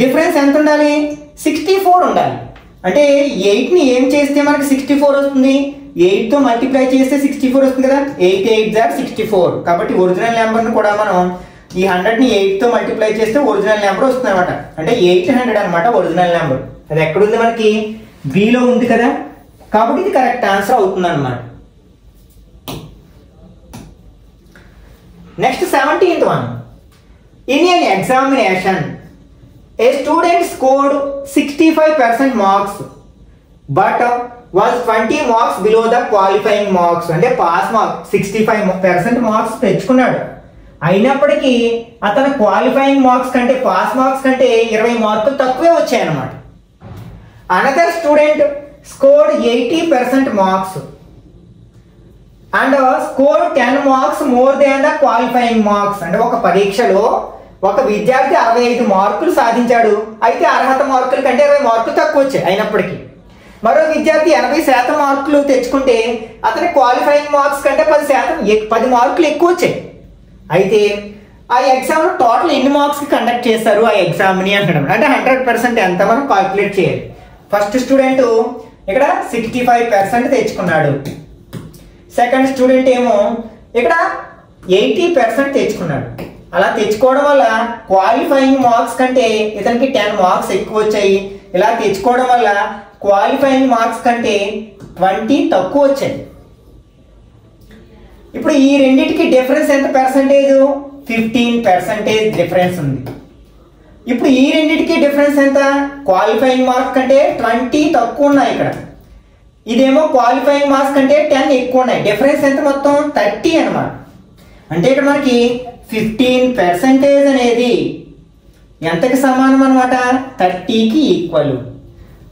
డిఫరెన్స్ ఎంత ఉండాలి? 64 ఉండాలి. అంటే 8ని ఏం చేస్తే మనకి 64 వస్తుంది? 8తో మల్టిప్లై చేస్తే 64 వస్తుంది కదా. 8 8s are 64. కాబట్టి ఒరిజినల్ నెంబర్ని కూడా మనం ఈ 100ని 8తో మల్టిప్లై చేస్తే ఒరిజినల్ నెంబర్ వస్తుంది అనమాట. అంటే 800 అనమాట ఒరిజినల్ నెంబర్. అది ఎక్కడుంది? మనకి బిలో ఉంది కదా, కాబట్టి ఇది కరెక్ట్ ఆన్సర్ అవుతుంది అనమాట. Next 17th one. In an examination, a student scored 65% marks but was 20 marks below the qualifying marks. అంటే పాస్ మార్క్ 65% మార్క్స్ తెచ్చుకున్నాడు, అయినప్పటికీ అతను క్వాలిఫైయింగ్ మార్క్స్ కంటే పాస్ మార్క్స్ కంటే 20 మార్కులు తక్కువే వచ్చాయి అన్నమాట. Another student scored 80% marks and score 10 marks more than the qualifying marks. అంటే ఒక పరీక్షలో ఒక విద్యార్థి 65 మార్కులు సాధించాడు, అయితే అర్హత మార్కుల కంటే 20 మార్కులు తక్కువ వచ్చాయి. అయినప్పటికీ మరో విద్యార్థి 80% మార్కులు తెచ్చుకుంటే అతని క్వాలిఫైయింగ్ మార్క్స్ కంటే 10 మార్కులు ఎక్కువ వచ్చాయి. అయితే ఆ ఎగ్జామ్ టోటల్ ఎన్ని మార్క్స్ కండక్ట్ చేస్తారు ఆ ఎగ్జామ్ని అంటాడు. అంటే 100% ఎంత మనం కాల్కులేట్ చేయాలి. ఫస్ట్ స్టూడెంట్ ఇక్కడ 65% తెచ్చుకున్నాడు, సెకండ్ స్టూడెంట్ ఏమో ఇక్కడ 80% తెచ్చుకున్నాడు. అలా తెచ్చుకోవడం వల్ల క్వాలిఫైయింగ్ మార్క్స్ కంటే ఇతనికి 10 మార్క్స్ ఎక్కువ వచ్చాయి. ఇలా తెచ్చుకోవడం వల్ల క్వాలిఫైయింగ్ మార్క్స్ కంటే 20 తక్కువ వచ్చాయి. ఇప్పుడు ఈ రెండింటికి డిఫరెన్స్ ఎంత పర్సెంటేజ్? 15% డిఫరెన్స్ ఉంది. ఇప్పుడు ఈ రెండింటికి డిఫరెన్స్ ఎంత? క్వాలిఫైయింగ్ మార్క్స్ కంటే 20 తక్కువ ఉన్నాయి ఇక్కడ, ఇదేమో క్వాలిఫైయింగ్ మార్క్స్ కంటే 10 ఎక్కువ ఉన్నాయి. డిఫరెన్స్ ఎంత? మొత్తం 30 అన్నమాట. అంటే ఇక్కడ మనకి 15% అనేది ఎంతకి సమానం అనమాట? 30కి ఈక్వల్.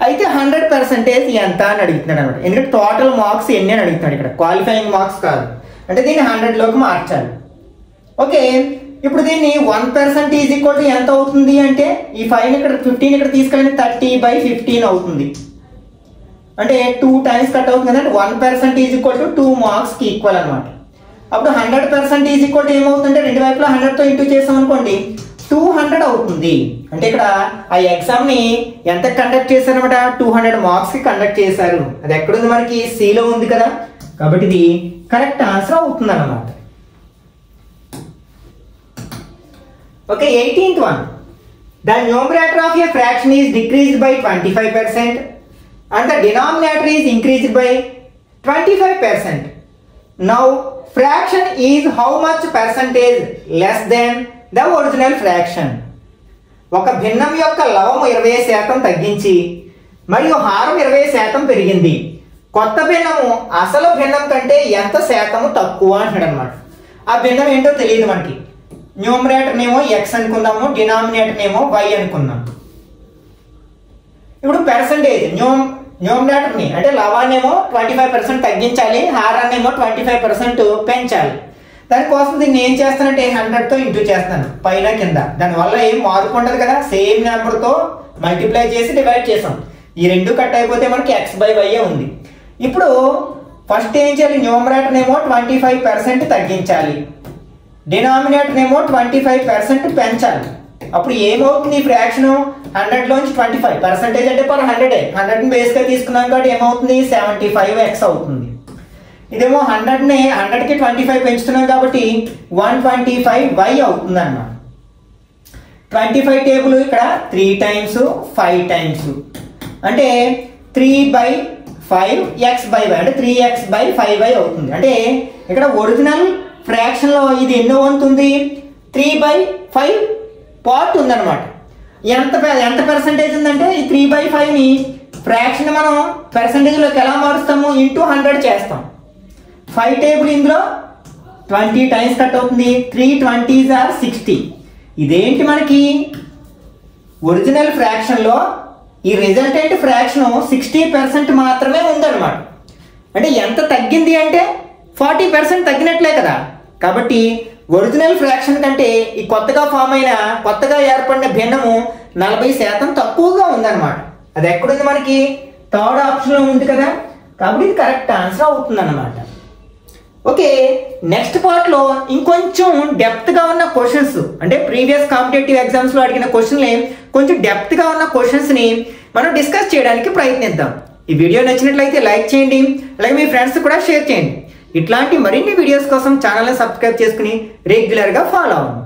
అయితే 100% ఎంత అని అడుగుతున్నాడు అనమాట. ఎందుకంటే టోటల్ మార్క్స్ ఎన్ని అని అడుగుతున్నాడు ఇక్కడ, క్వాలిఫైయింగ్ మార్క్స్ కాదు. అంటే దీన్ని 100లోకి మార్చాలి. ఓకే, ఇప్పుడు దీన్ని 1% ఈజ్ ఈక్వల్ టు ఎంత అవుతుంది అంటే ఈ 5 ఇక్కడ 15 ఇక్కడ తీసుకెళ్ళి 30/15 అవుతుంది. అంటే 2 టైమ్స్ కట్ అవుతుంది కదా. 1% ఈజ్ ఈక్వల్ టు 2 మార్క్స్కి ఈక్వల్ అనమాట. అప్పుడు 100% ఈజ్ ఈక్వల్ టు ఏమవుతుందంటే రెండు వైపులా 100తో ఇంటూ చేసాం అనుకోండి 200 అవుతుంది. అంటే ఇక్కడ ఆ ఎగ్జామ్ని ఎంత కండక్ట్ చేశారనమాట? 200 మార్క్స్కి కండక్ట్ చేశారు. అది ఎక్కడుంది? మనకి సిలో ఉంది కదా, కాబట్టి ఇది కరెక్ట్ ఆన్సర్ అవుతుంది అన్నమాట. Okay, 18th one. The numerator of a fraction is decreased by 25% and the denominator is increased by 25%. Now, fraction is how much percentage less than the original fraction? ఒక భిన్నం యొక్క లవము 20% తగ్గించి మరియు హారం 20% పెరిగింది. కొత్త భిన్నము అసలు భిన్నం కంటే ఎంత శాతము తక్కువ అంటాడు అనమాట. ఆ భిన్నం ఏంటో తెలియదు మనకి. న్యూమరేటర్ నేమో x అనుకుందాము, డినామినేటర్ నేమో y అనుకుందాం. ఇప్పుడు పర్సంటేజ్ న్యూమరేటర్ని అంటే లవాన్నేమో 25% తగ్గించాలి, హారాన్నేమో 25% పెంచాలి. దానికోసం దీన్ని ఏం చేస్తానంటే 100తో ఇంటూ చేస్తాను పైన కింద. దానివల్ల ఏం మార్పు ఉండదు కదా, సేమ్ నెంబర్తో మల్టిప్లై చేసి డివైడ్ చేసాం. ఈ రెండు కట్ అయిపోతే మనకి x/y ఉంది. ఇప్పుడు ఫస్ట్ ఏం చేయాలి? న్యూమరేటర్ నేమో 25% తగ్గించాలి, డినామినేటర్ ఏమో 25% పెంచాలి. అప్పుడు ఏమవుతుంది? ఫ్రాక్షన్ 100లోంచి 25 పర్సెంటేజ్ అంటే పర్ 100 బేస్గా తీసుకున్నాం కాబట్టి ఏమవుతుంది? 75x అవుతుంది. ఇదేమో 100కి 25 పెంచుతున్నాం కాబట్టి 125y అవుతుంది అన్నమాట. 25 టేబుల్ ఇక్కడ 3 టైమ్స్ 5 టైమ్స్ అంటే 3/5x/y అంటే 3x/5y అవుతుంది. అంటే ఇక్కడ ఒరిజినల్ ఫ్రాక్షన్ లో ఇది ఎన్నో వంతు ఉంది? 3/5 పార్ట్ ఉందన్నమాట. ఎంత పర్సెంటేజ్ ఉందంటే ఈ 3/5ని ఫ్రాక్షన్ మనం పర్సెంటేజ్లోకి ఎలా మారుస్తాము? ఇంటూ 100 చేస్తాం. 5 టేబుల్ ఇందులో 20 టైమ్స్ కట్ అవుతుంది. 3 20s are 60. ఇదేంటి? మనకి ఒరిజినల్ ఫ్రాక్షన్లో ఈ రిజల్టెంట్ ఫ్రాక్షన్ 60% మాత్రమే ఉందన్నమాట. అంటే ఎంత తగ్గింది అంటే 40% తగ్గినట్లే కదా. కాబట్టి ఒరిజినల్ ఫ్రాక్షన్ కంటే ఈ కొత్తగా ఏర్పడిన భిన్నము 40% తక్కువగా ఉందన్నమాట. అది ఎక్కడుంది? మనకి థర్డ్ ఆప్షన్లో ఉంది కదా, కాబట్టి ఇది కరెక్ట్ ఆన్సర్ అవుతుంది అన్నమాట. ఓకే, నెక్స్ట్ పార్ట్లో ఇంకొంచెం డెప్త్గా ఉన్న క్వశ్చన్స్ అంటే ప్రీవియస్ కాంపిటేటివ్ ఎగ్జామ్స్లో అడిగిన క్వశ్చన్లే కొంచెం డెప్త్గా ఉన్న క్వశ్చన్స్ని మనం డిస్కస్ చేయడానికి ప్రయత్నిద్దాం. ఈ వీడియో నచ్చినట్లయితే లైక్ చేయండి, అలాగే మీ ఫ్రెండ్స్ కూడా షేర్ చేయండి. ఇట్లాంటి మరిన్ని వీడియోస్ కోసం ఛానల్ని సబ్స్క్రైబ్ చేసుకుని రెగ్యులర్గా ఫాలో అవ్వండి.